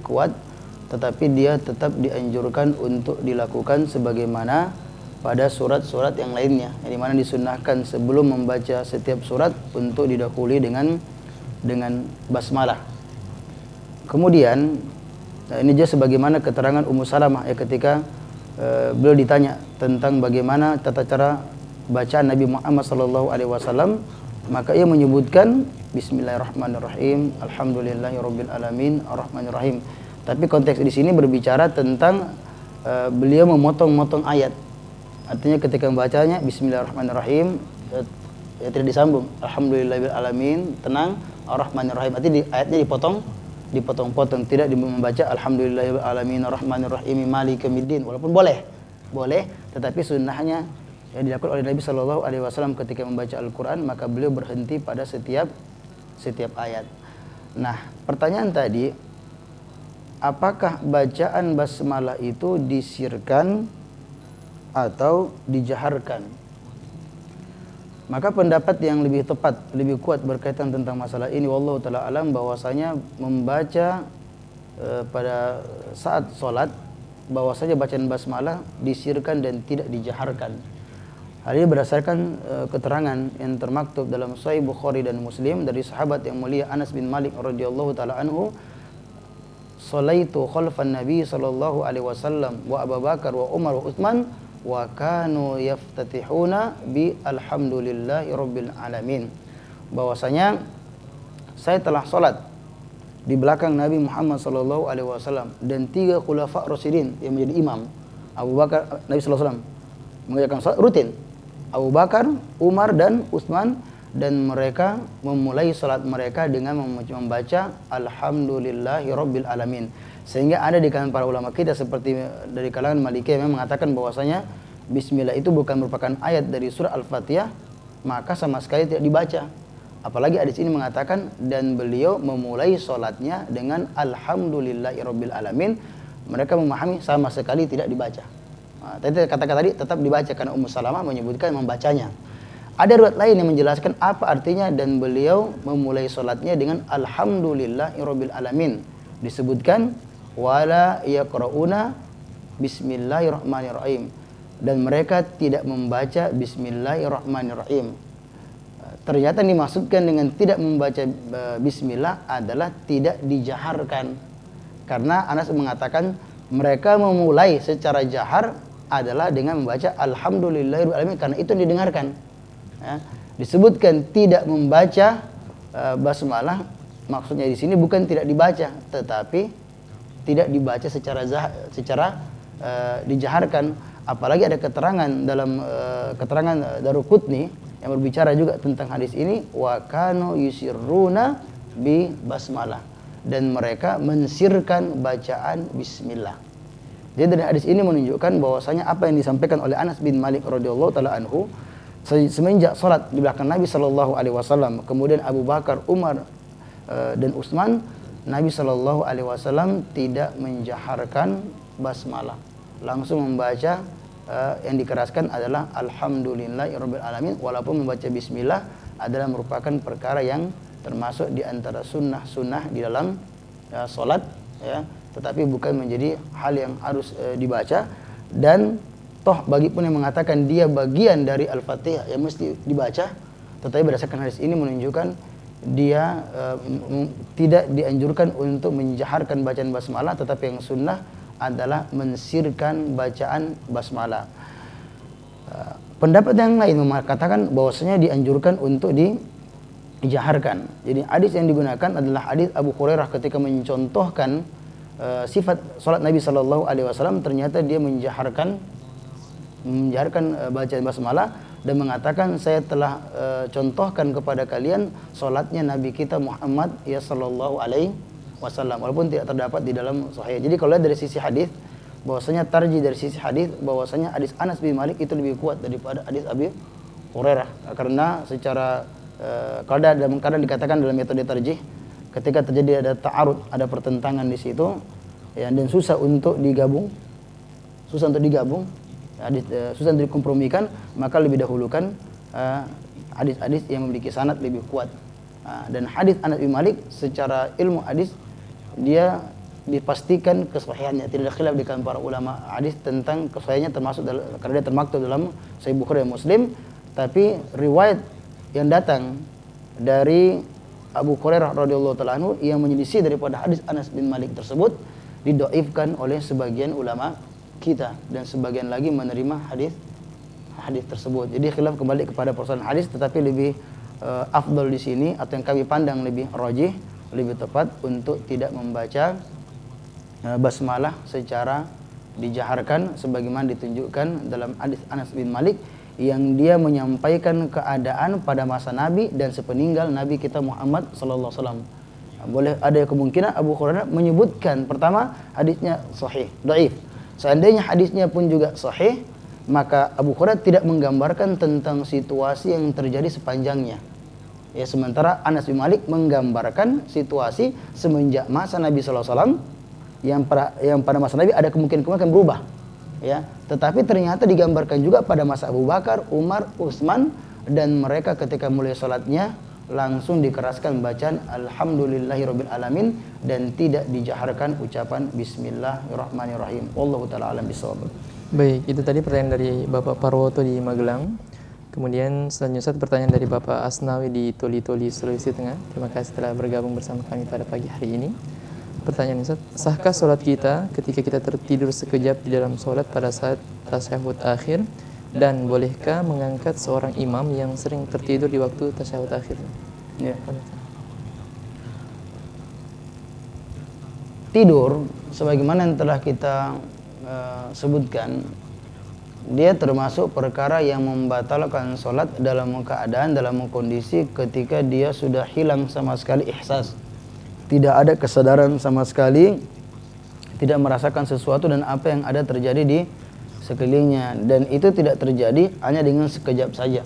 Speaker 2: kuat, tetapi dia tetap dianjurkan untuk dilakukan sebagaimana pada surat-surat yang lainnya, yang dimana disunnahkan sebelum membaca setiap surat untuk didahului dengan basmalah. Kemudian ini juga sebagaimana keterangan Ummu Salamah, ya, ketika beliau ditanya tentang bagaimana tata cara bacaan Nabi Muhammad SAW, maka ia menyebutkan Bismillahirrahmanirrahim, Alhamdulillahirabbil alamin, Arrahmanirrahim. Tapi konteks di sini berbicara tentang beliau memotong-motong ayat. Artinya ketika membacanya bismillahirrahmanirrahim ya tidak disambung. Alhamdulillahirabbil alamin, tenang, arrahmanirrahim. Artinya ayatnya dipotong-potong, tidak membaca alhamdulillahirabbil alamin arrahmanirrahim maliki yaumiddin. Walaupun boleh, tetapi sunnahnya yang dilakukan oleh Nabi Shallallahu Alaihi Wasallam ketika membaca Al-Quran, maka beliau berhenti pada setiap ayat. Nah, pertanyaan tadi, apakah bacaan basmalah itu disirkan atau dijaharkan? Maka pendapat yang lebih tepat, lebih kuat berkaitan tentang masalah ini, wallahu taala alam, bahwasanya membaca pada saat sholat, bahwasanya bacaan basmalah disirkan dan tidak dijaharkan. Hal ini berdasarkan keterangan yang termaktub dalam Sahih Bukhari dan Muslim dari sahabat yang mulia Anas bin Malik radhiyallahu taala anhu, "Shalaitu khalfan Nabi sallallahu alaihi wasallam wa Abu Bakar wa Umar wa Utsman wa kanu yaftatihuna bi alhamdulillahi rabbil alamin." Bahwasanya saya telah salat di belakang Nabi Muhammad sallallahu alaihi wasallam dan 3 khulafa rasyidin yang menjadi imam. Abu Bakar, Nabi sallallahu alaihi wasallam mengerjakan salat rutin. Abu Bakar, Umar dan Utsman, dan mereka memulai salat mereka dengan membaca alhamdulillahi rabbil alamin. Sehingga ada di kalangan para ulama kita seperti dari kalangan Malikiyah yang mengatakan bahwasanya bismillah itu bukan merupakan ayat dari surah Al-Fatihah, maka sama sekali tidak dibaca. Apalagi hadis ini mengatakan dan beliau memulai salatnya dengan alhamdulillahi rabbil alamin. Mereka memahami sama sekali tidak dibaca. Kata-kata tadi tetap dibaca karena Ummu Salamah menyebutkan membacanya. Ada riwayat lain yang menjelaskan apa artinya dan beliau memulai salatnya dengan alhamdulillahirabbil alamin. Disebutkan wala yaqrauna bismillahirrahmanirrahim, dan mereka tidak membaca bismillahirrahmanirrahim. Ternyata dimaksudkan dengan tidak membaca bismillah adalah tidak dijaharkan. Karena Anas mengatakan mereka memulai secara jahar adalah dengan membaca alhamdulillahirabbil alamin, karena itu didengarkan. Ya, disebutkan tidak membaca basmalah, maksudnya di sini bukan tidak dibaca, tetapi tidak dibaca secara dijaharkan. Apalagi ada keterangan dalam keterangan Daruqutni yang berbicara juga tentang hadis ini, wa kanu yusirruna bi basmalah, dan mereka mensirkan bacaan bismillah. Jadi dari hadis ini menunjukkan bahwasanya apa yang disampaikan oleh Anas bin Malik radhiyallahu taala anhu, semenjak salat di belakang Nabi sallallahu alaihi wasallam, kemudian Abu Bakar, Umar dan Utsman, Nabi sallallahu alaihi wasallam tidak menjaharkan basmalah, langsung membaca yang dikeraskan adalah alhamdulillahirabbil alamin, walaupun membaca bismillah adalah merupakan perkara yang termasuk di antara sunnah-sunnah di dalam salat, ya, tetapi bukan menjadi hal yang harus dibaca. Dan toh bagi pun yang mengatakan dia bagian dari Al-Fatihah yang mesti dibaca, tetapi berdasarkan hadis ini menunjukkan dia tidak dianjurkan untuk menjaharkan bacaan basmalah, tetapi yang sunnah adalah mensirkan bacaan basmalah. Pendapat yang lain mengatakan bahwasanya dianjurkan untuk dijaharkan. Jadi hadis yang digunakan adalah hadis Abu Hurairah ketika mencontohkan sifat salat Nabi sallallahu alaihi wasallam, ternyata dia menjaharkan bacaan basmalah dan mengatakan saya telah contohkan kepada kalian salatnya Nabi kita Muhammad ya sallallahu alaihi wasallam, walaupun tidak terdapat di dalam sahih. Jadi kalau dari sisi hadis, bahwasanya tarjih dari sisi hadis, bahwasanya hadis Anas bin Malik itu lebih kuat daripada hadis Abi Hurairah, karena secara kalau dalam keadaan dikatakan dalam metode tarjih, ketika terjadi ada ta'arud, ada pertentangan di situ, ya, dan susah untuk digabung, susah untuk dikompromikan, maka lebih dahulukan hadis-hadis yang memiliki sanad lebih kuat. Dan hadis Anas bin Malik secara ilmu hadis dia dipastikan kesahihannya, tidak ada khilaf di kalangan para ulama hadis tentang kesahihannya, termasuk karena dia termaktub dalam Sahih Bukhari dan Muslim. Tapi riwayat yang datang dari Abu Hurairah radhiyallahu taala anhu yang menyelisih daripada hadis Anas bin Malik tersebut didhaifkan oleh sebagian ulama kita, dan sebagian lagi menerima hadis tersebut. Jadi khilaf kembali kepada persoalan hadis, tetapi lebih afdal di sini, atau yang kami pandang lebih rajih, lebih tepat untuk tidak membaca basmalah secara dijaharkan sebagaimana ditunjukkan dalam hadis Anas bin Malik yang dia menyampaikan keadaan pada masa Nabi dan sepeninggal Nabi kita Muhammad sallallahu alaihi wasallam. Boleh ada kemungkinan Abu Hurairah menyebutkan pertama hadisnya sahih, dhaif. Seandainya hadisnya pun juga sahih, maka Abu Hurairah tidak menggambarkan tentang situasi yang terjadi sepanjangnya. Ya, sementara Anas bin Malik menggambarkan situasi semenjak masa Nabi sallallahu alaihi wasallam yang pada masa Nabi ada kemungkinan akan berubah. Ya, tetapi ternyata digambarkan juga pada masa Abu Bakar, Umar, Utsman, dan mereka ketika mulai sholatnya langsung dikeraskan bacaan Alhamdulillahirabbil alamin dan tidak dijaharkan ucapan Bismillahirrahmanirrahim. Wallahu taala alam bisawab.
Speaker 1: Baik, itu tadi pertanyaan dari Bapak Parwoto di Magelang. Kemudian selanjutnya pertanyaan dari Bapak Asnawi di Toli-Toli, Sulawesi Tengah. Terima kasih telah bergabung bersama kami pada pagi hari ini. Pertanyaan Ustaz, sahkah sholat kita ketika kita tertidur sekejap di dalam sholat pada saat tasyahud akhir? Dan bolehkah mengangkat seorang imam yang sering tertidur di waktu tasyahud akhir?
Speaker 2: Ya. Tidur, sebagaimana yang telah kita sebutkan, dia termasuk perkara yang membatalkan sholat dalam keadaan, dalam kondisi ketika dia sudah hilang sama sekali ihsas. Tidak ada kesadaran sama sekali, tidak merasakan sesuatu dan apa yang ada terjadi di sekelilingnya, dan itu tidak terjadi hanya dengan sekejap saja.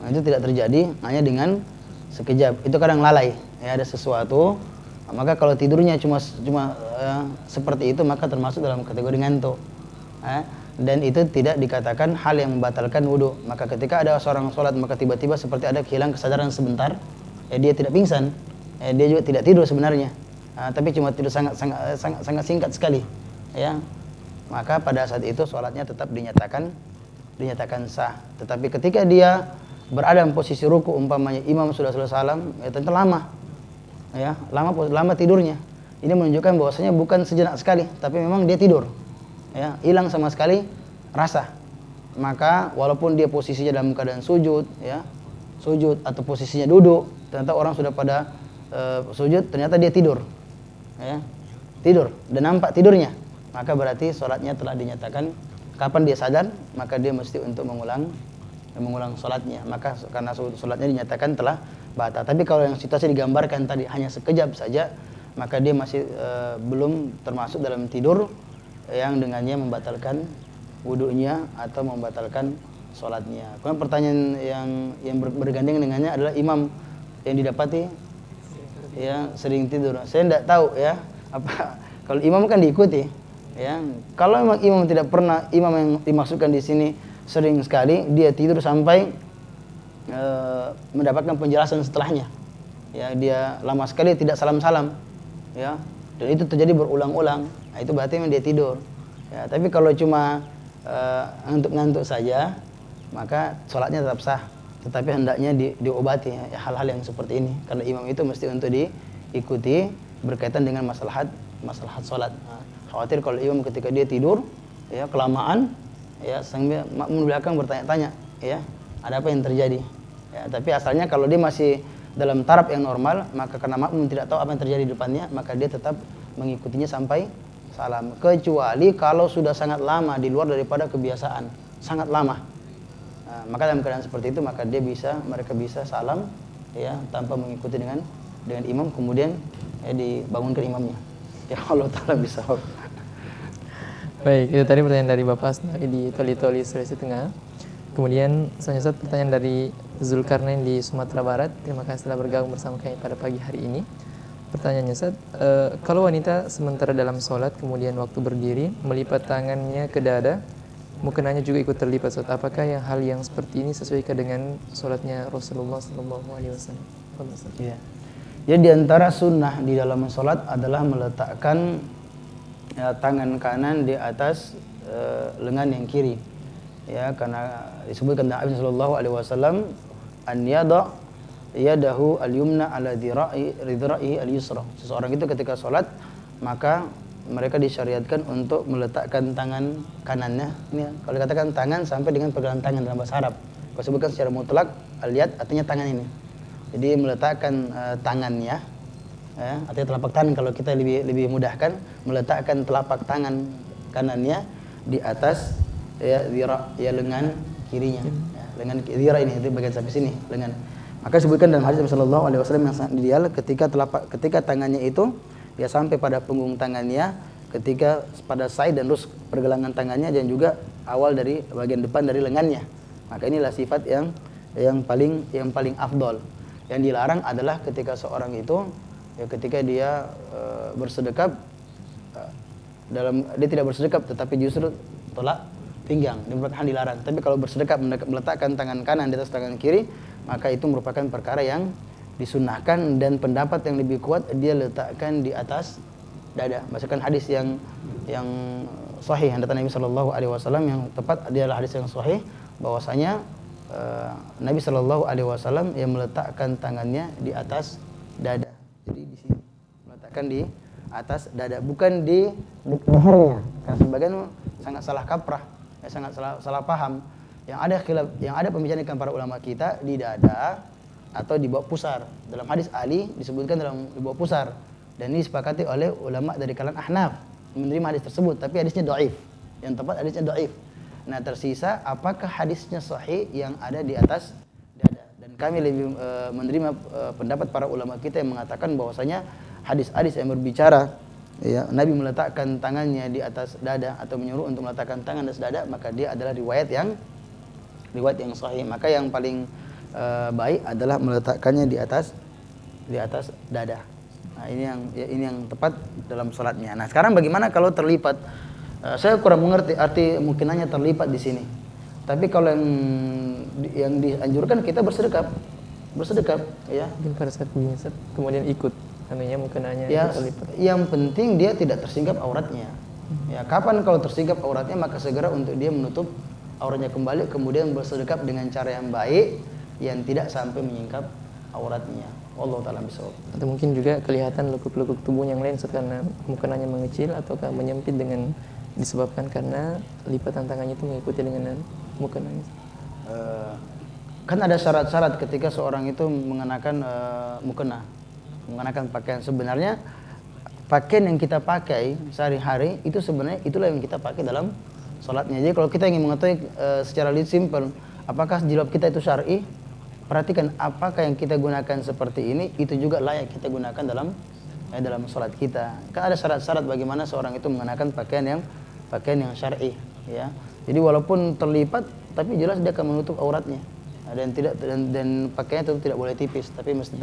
Speaker 2: Nah, itu tidak terjadi hanya dengan sekejap. Itu kadang lalai, ya, ada sesuatu. Maka kalau tidurnya cuma seperti itu, maka termasuk dalam kategori ngantuk. Dan itu tidak dikatakan hal yang membatalkan wudhu. Maka ketika ada seorang sholat maka tiba-tiba seperti ada kehilangan kesadaran sebentar, ya dia tidak pingsan. Dia juga tidak tidur sebenarnya, tapi cuma tidur sangat singkat sekali, ya. Maka pada saat itu sholatnya tetap dinyatakan sah. Tetapi ketika dia berada dalam posisi ruku, umpamanya imam sudah selesai salam, ya tentu lama, ya, lama tidurnya. Ini menunjukkan bahwasanya bukan sejenak sekali, tapi memang dia tidur, ya, hilang sama sekali rasa. Maka walaupun dia posisinya dalam keadaan sujud, ya, sujud atau posisinya duduk, ternyata orang sudah pada sujud, ternyata dia tidur, ya, tidur dan nampak tidurnya, maka berarti sholatnya telah dinyatakan. Kapan dia sadar, maka dia mesti untuk mengulang sholatnya. Maka karena sholatnya dinyatakan telah batal. Tapi kalau yang situasi digambarkan tadi hanya sekejap saja, maka dia masih belum termasuk dalam tidur yang dengannya membatalkan wudunya atau membatalkan sholatnya. Kemudian pertanyaan yang bergandeng dengannya adalah imam yang didapati, ya, sering tidur. Saya tidak tahu, ya, apa kalau imam kan diikuti, ya. Kalau memang imam tidak pernah, imam yang dimaksudkan di sini sering sekali dia tidur sampai mendapatkan penjelasan setelahnya, ya, dia lama sekali tidak salam-salam, ya, dan itu terjadi berulang-ulang, nah, itu berarti memang dia tidur, ya. Tapi kalau cuma ngantuk-ngantuk saja, maka sholatnya tetap sah. Tetapi hendaknya diobati, ya, hal-hal yang seperti ini, karena imam itu mesti untuk diikuti berkaitan dengan maslahat sholat. Nah, khawatir kalau imam ketika dia tidur, ya, kelamaan, ya, sambil makmum belakang bertanya-tanya, ya, ada apa yang terjadi, ya. Tapi asalnya kalau dia masih dalam taraf yang normal, maka karena makmum tidak tahu apa yang terjadi di depannya, maka dia tetap mengikutinya sampai salam. Kecuali kalau sudah sangat lama di luar daripada kebiasaan, sangat lama. Maka dalam keadaan seperti itu, maka mereka bisa salam, ya, tanpa mengikuti dengan imam, kemudian, ya, dibangunkan imamnya. Ya, Allah taala bisa.
Speaker 1: Baik, itu tadi pertanyaan dari Bapak Asnawi di Toli-Toli, Sulawesi Tengah. Kemudian selanjutnya pertanyaan dari Zulkarnain di Sumatera Barat. Terima kasih telah bergabung bersama kami pada pagi hari ini. Pertanyaannya, Ustaz, kalau wanita sementara dalam sholat kemudian waktu berdiri melipat tangannya ke dada, mukanya juga ikut terlipat, Ustaz. Apakah hal yang seperti ini sesuaikan dengan sholatnya Rasulullah SAW?
Speaker 2: Ya. Jadi di antara sunnah di dalam sholat adalah meletakkan, ya, tangan kanan di atas lengan yang kiri, ya, karena disebutkan Nabi SAW an yada yadahu al-yumna ala dhira'i al-yusra. Seseorang itu ketika sholat maka mereka disyariatkan untuk meletakkan tangan kanannya, ini kalau dikatakan tangan sampai dengan pergelangan tangan dalam bahasa Arab. Kalau sebutkan secara mutlak, al-yad artinya tangan ini. Jadi meletakkan tangannya, ya, artinya telapak tangan, kalau kita lebih mudahkan, meletakkan telapak tangan kanannya di atas ya dhira, ya lengan kirinya. Ya, lengan dhira ini itu bagian sampai sini lengan. Maka disebutkan dalam hadis Nabi sallallahu alaihi wasallam yang sangat ideal ketika tangannya itu ya sampai pada punggung tangannya, ketika pada side dan terus pergelangan tangannya, dan juga awal dari bagian depan dari lengannya. Maka inilah sifat yang paling afdol. Yang dilarang adalah ketika seorang itu ya ketika dia bersedekap dia tidak bersedekap tetapi justru tolak pinggang, ini merupakan hal dilarang. Tapi kalau bersedekap meletakkan tangan kanan di atas tangan kiri, maka itu merupakan perkara yang disunnahkan, dan pendapat yang lebih kuat dia letakkan di atas dada. Berdasarkan hadis yang sahih yang datang Nabi sallallahu alaihi wasallam, yang tepat adalah hadis yang sahih bahwasanya Nabi sallallahu alaihi wasallam yang meletakkan tangannya di atas dada. Jadi di sini meletakkan di atas dada, bukan di lehernya. Karena sebagian sangat salah kaprah, sangat salah paham. Yang ada pembicaraan para ulama kita di dada atau di bawah pusar. Dalam hadis Ali disebutkan di bawah pusar, dan ini disepakati oleh ulama dari kalangan Ahnaf menerima hadis tersebut, tapi hadisnya dhaif. Yang tepat hadisnya dhaif. Nah, tersisa apakah hadisnya sahih yang ada di atas dada. Dan kami lebih menerima pendapat para ulama kita yang mengatakan bahwasanya hadis-hadis yang berbicara ya Nabi meletakkan tangannya di atas dada atau menyuruh untuk meletakkan tangan di atas dada, maka dia adalah riwayat yang sahih. Maka yang paling baik adalah meletakkannya di atas dada. Nah, ini yang tepat dalam salatnya. Nah, sekarang bagaimana kalau terlipat? Saya kurang mengerti arti mungkinannya terlipat di sini. Tapi kalau yang dianjurkan kita bersedekap ya.
Speaker 1: Mungkin pada saat menyesat kemudian ikut, namanya mungkinannya
Speaker 2: Ya,
Speaker 1: terlipat.
Speaker 2: yang penting dia tidak tersinggap auratnya. Ya, kapan kalau tersinggap auratnya maka segera untuk dia menutup auratnya kembali, kemudian bersedekap dengan cara yang baik yang tidak sampai menyingkap auratnya. Wallahu ta'ala bishawab.
Speaker 1: Atau mungkin juga kelihatan lekuk-lekuk tubuh yang lain karena mukenanya mengecil ataukah menyempit dengan disebabkan karena lipatan tangannya itu mengikuti dengan mukenanya.
Speaker 2: Kan ada syarat-syarat ketika seorang itu mengenakan mukena, mengenakan pakaian. Sebenarnya pakaian yang kita pakai sehari-hari itu sebenarnya itulah yang kita pakai dalam sholatnya. Jadi kalau kita ingin mengetahui secara simple apakah jilbab kita itu syar'i, perhatikan apakah yang kita gunakan seperti ini itu juga layak kita gunakan dalam sholat kita. Kan ada syarat-syarat bagaimana seorang itu mengenakan pakaian yang syar'i ya. Jadi walaupun terlipat tapi jelas dia akan menutup auratnya. Dan pakaiannya itu tidak boleh tipis, tapi mesti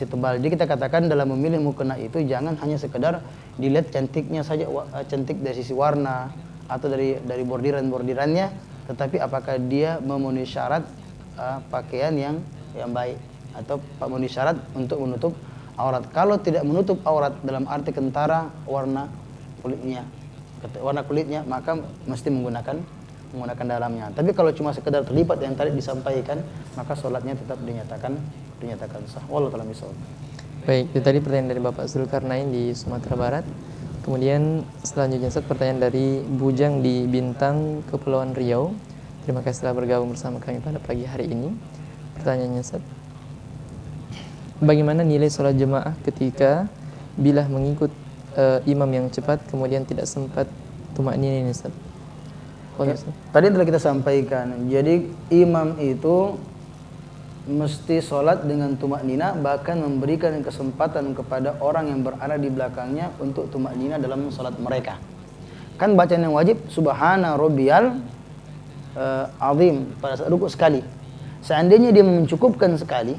Speaker 2: tebal. Jadi kita katakan dalam memilih mukena itu jangan hanya sekedar dilihat cantiknya saja, cantik dari sisi warna atau dari bordirannya, tetapi apakah dia memenuhi syarat pakaian yang baik atau memenuhi syarat untuk menutup aurat. Kalau tidak menutup aurat dalam arti kentara warna kulitnya, maka mesti menggunakan dalamnya. Tapi kalau cuma sekedar terlipat yang tadi disampaikan, maka sholatnya tetap dinyatakan sah. Wallahu ta'ala bishawab.
Speaker 1: Baik, itu tadi pertanyaan dari Bapak Zulkarnain di Sumatera Barat. Kemudian selanjutnya pertanyaan dari Bujang di Bintang, Kepulauan Riau. Terima kasih telah bergabung bersama kami pada pagi hari ini. Pertanyaannya, Ustaz, bagaimana nilai sholat jemaah ketika bila mengikut imam yang cepat kemudian tidak sempat tumakninah ini, Ustaz?
Speaker 2: Tadi telah kita sampaikan, jadi imam itu mesti sholat dengan tumakninah, bahkan memberikan kesempatan kepada orang yang berada di belakangnya untuk tumakninah dalam sholat mereka. Kan bacaan yang wajib subhana rabbiyal azim pada saat rukuk sekali. Seandainya dia mencukupkan sekali,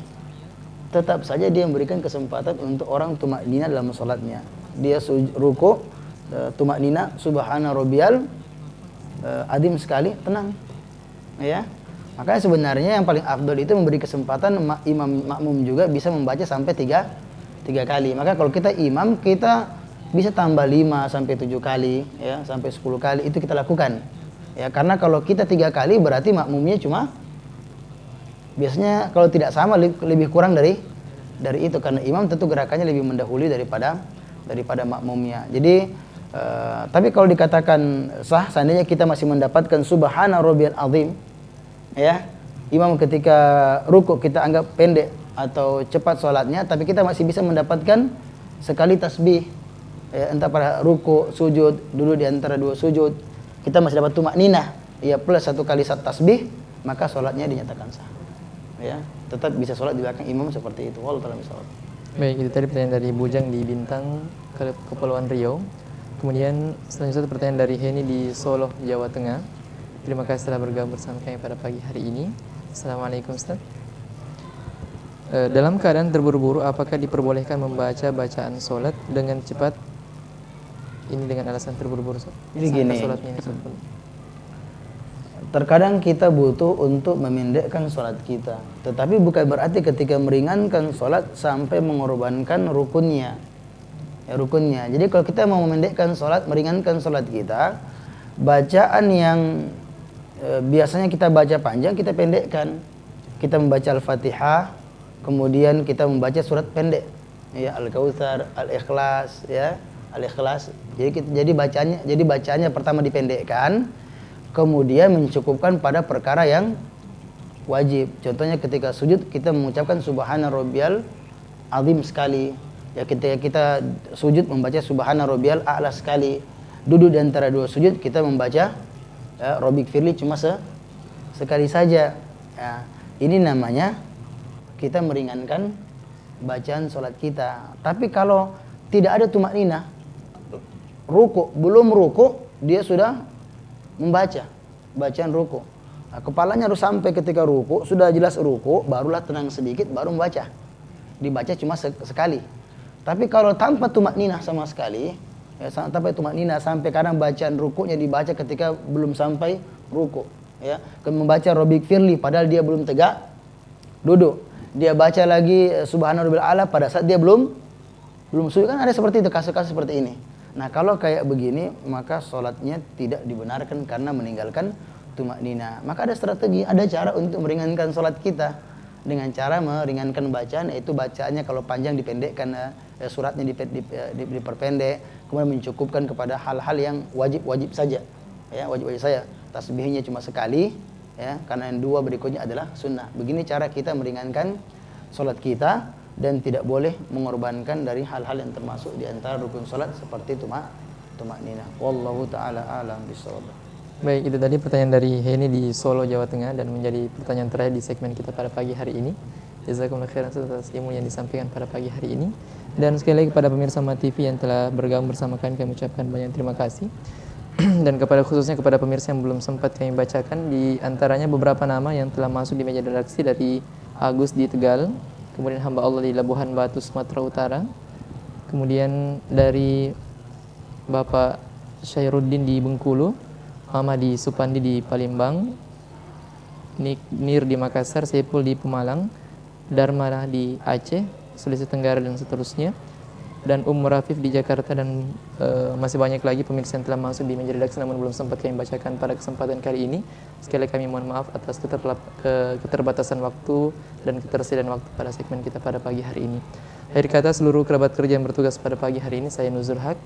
Speaker 2: tetap saja dia memberikan kesempatan untuk orang tumakninah dalam sholatnya. Dia rukuk tumakninah subhana rabbiyal azim sekali, tenang ya. Makanya sebenarnya yang paling afdol itu memberi kesempatan imam makmum juga bisa membaca sampai tiga kali. Maka kalau kita imam, kita bisa tambah 5 sampai 7 kali ya, sampai 10 kali itu kita lakukan. Ya, karena kalau kita 3 kali berarti makmumnya cuma biasanya kalau tidak sama lebih kurang dari itu, karena imam tentu gerakannya lebih mendahului daripada makmumnya. Jadi tapi kalau dikatakan sah seandainya kita masih mendapatkan subhana rabbiyal azim ya, imam ketika rukuk kita anggap pendek atau cepat sholatnya, tapi kita masih bisa mendapatkan sekali tasbih entah pada ruku, sujud, duduk di antara dua sujud, kita masih dapat tumakninah, ya plus 1 kali tasbih, maka sholatnya dinyatakan sah. Ya, tetap bisa sholat di belakang imam seperti itu. Wallahu ta'ala bishawab.
Speaker 1: Baik, itu tadi pertanyaan dari Bujang di Bintang, Kepulauan Riau. Kemudian selanjutnya pertanyaan dari Heni di Solo, Jawa Tengah. Terima kasih telah bergabung bersama kami pada pagi hari ini. Assalamualaikum Ustaz. Dalam keadaan terburu-buru, apakah diperbolehkan membaca bacaan sholat dengan cepat? Ini dengan alasan terburu-buru.
Speaker 2: Jadi gini,
Speaker 1: sholatnya ini,
Speaker 2: terkadang kita butuh untuk memendekkan sholat kita, tetapi bukan berarti ketika meringankan sholat sampai mengorbankan rukunnya. Ya, rukunnya. Jadi kalau kita mau memendekkan sholat, meringankan sholat kita, bacaan yang biasanya kita baca panjang, kita pendekkan. Kita membaca Al-Fatihah, kemudian kita membaca surat pendek, ya, Al-Kautsar, Al-Ikhlas, ya, Al-Ikhlas. Jadi bacaannya pertama dipendekkan, kemudian mencukupkan pada perkara yang wajib. Contohnya ketika sujud kita mengucapkan subhana rabbiyal azim sekali. Ya, ketika kita sujud membaca subhana rabbiyal a'la sekali. Duduk di antara dua sujud kita membaca Rabbik firli cuma sekali saja. Ya, ini namanya kita meringankan bacaan sholat kita. Tapi kalau tidak ada tumakninah, ruku, belum ruku dia sudah membaca bacaan ruku. Nah, kepalanya harus sampai ketika ruku, sudah jelas ruku, barulah tenang sedikit, baru membaca. Dibaca cuma sekali. Tapi kalau tanpa tumakninah sama sekali, ya, tanpa tumakninah sampai kadang bacaan rukunya dibaca ketika belum sampai ruku, ya. Membaca Rabbik firli padahal dia belum tegak duduk. Dia baca lagi subhanarabbil a'la pada saat dia belum sujud, kan ada seperti itu, kasus-kasus seperti ini. Nah, kalau kayak begini maka sholatnya tidak dibenarkan karena meninggalkan tumakninah. Maka ada strategi, ada cara untuk meringankan sholat kita dengan cara meringankan bacaan, yaitu bacaannya kalau panjang dipendekkan, suratnya diperpendek, kemudian mencukupkan kepada hal-hal yang wajib-wajib saja, ya, wajib-wajib saja. Tasbihnya cuma sekali, ya, karena yang dua berikutnya adalah sunnah. Begini cara kita meringankan sholat kita dan tidak boleh mengorbankan dari hal-hal yang termasuk di antara rukun sholat seperti tumakninah. Wallahu ta'ala a'lam bishawab.
Speaker 1: Baik, itu tadi pertanyaan dari Heni di Solo, Jawa Tengah, dan menjadi pertanyaan terakhir di segmen kita pada pagi hari ini. Jazakumullah khairan atas ilmu yang disampaikan pada pagi hari ini. Dan sekali lagi kepada pemirsa Mat TV yang telah bergabung bersama kami ucapkan banyak terima kasih. Dan khususnya kepada pemirsa yang belum sempat kami bacakan, di antaranya beberapa nama yang telah masuk di meja redaksi dari Agus di Tegal, kemudian hamba Allah di Labuhan Batu, Sumatera Utara, kemudian dari Bapak Syairuddin di Bengkulu, Mama di Supandi di Palembang, Nir di Makassar, Sepul di Pemalang, Dharma di Aceh, Sulawesi Tenggara dan seterusnya, dan Rafif di Jakarta, dan masih banyak lagi pemirsa yang telah masuk di meja redaksi namun belum sempat kami bacakan pada kesempatan kali ini. Sekali lagi kami mohon maaf atas keterbatasan waktu dan ketersediaan waktu pada segmen kita pada pagi hari ini. Akhir kata, seluruh kerabat kerja yang bertugas pada pagi hari ini, saya Nuzul Haq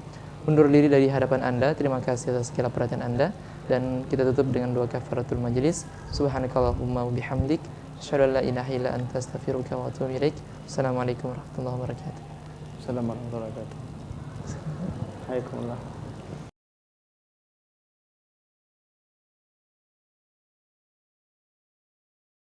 Speaker 1: undur diri dari hadapan Anda. Terima kasih atas segala perhatian Anda, dan kita tutup dengan doa kafaratul majelis. Subhanakallahumma wa bihamdik, asyhadu an la ilaha illa anta, astaghfiruka wa atubu ilaik. Assalamualaikum warahmatullahi wabarakatuh.
Speaker 2: Assalamualaikum warahmatullahi wabarakatuh. Waalaikumsalam.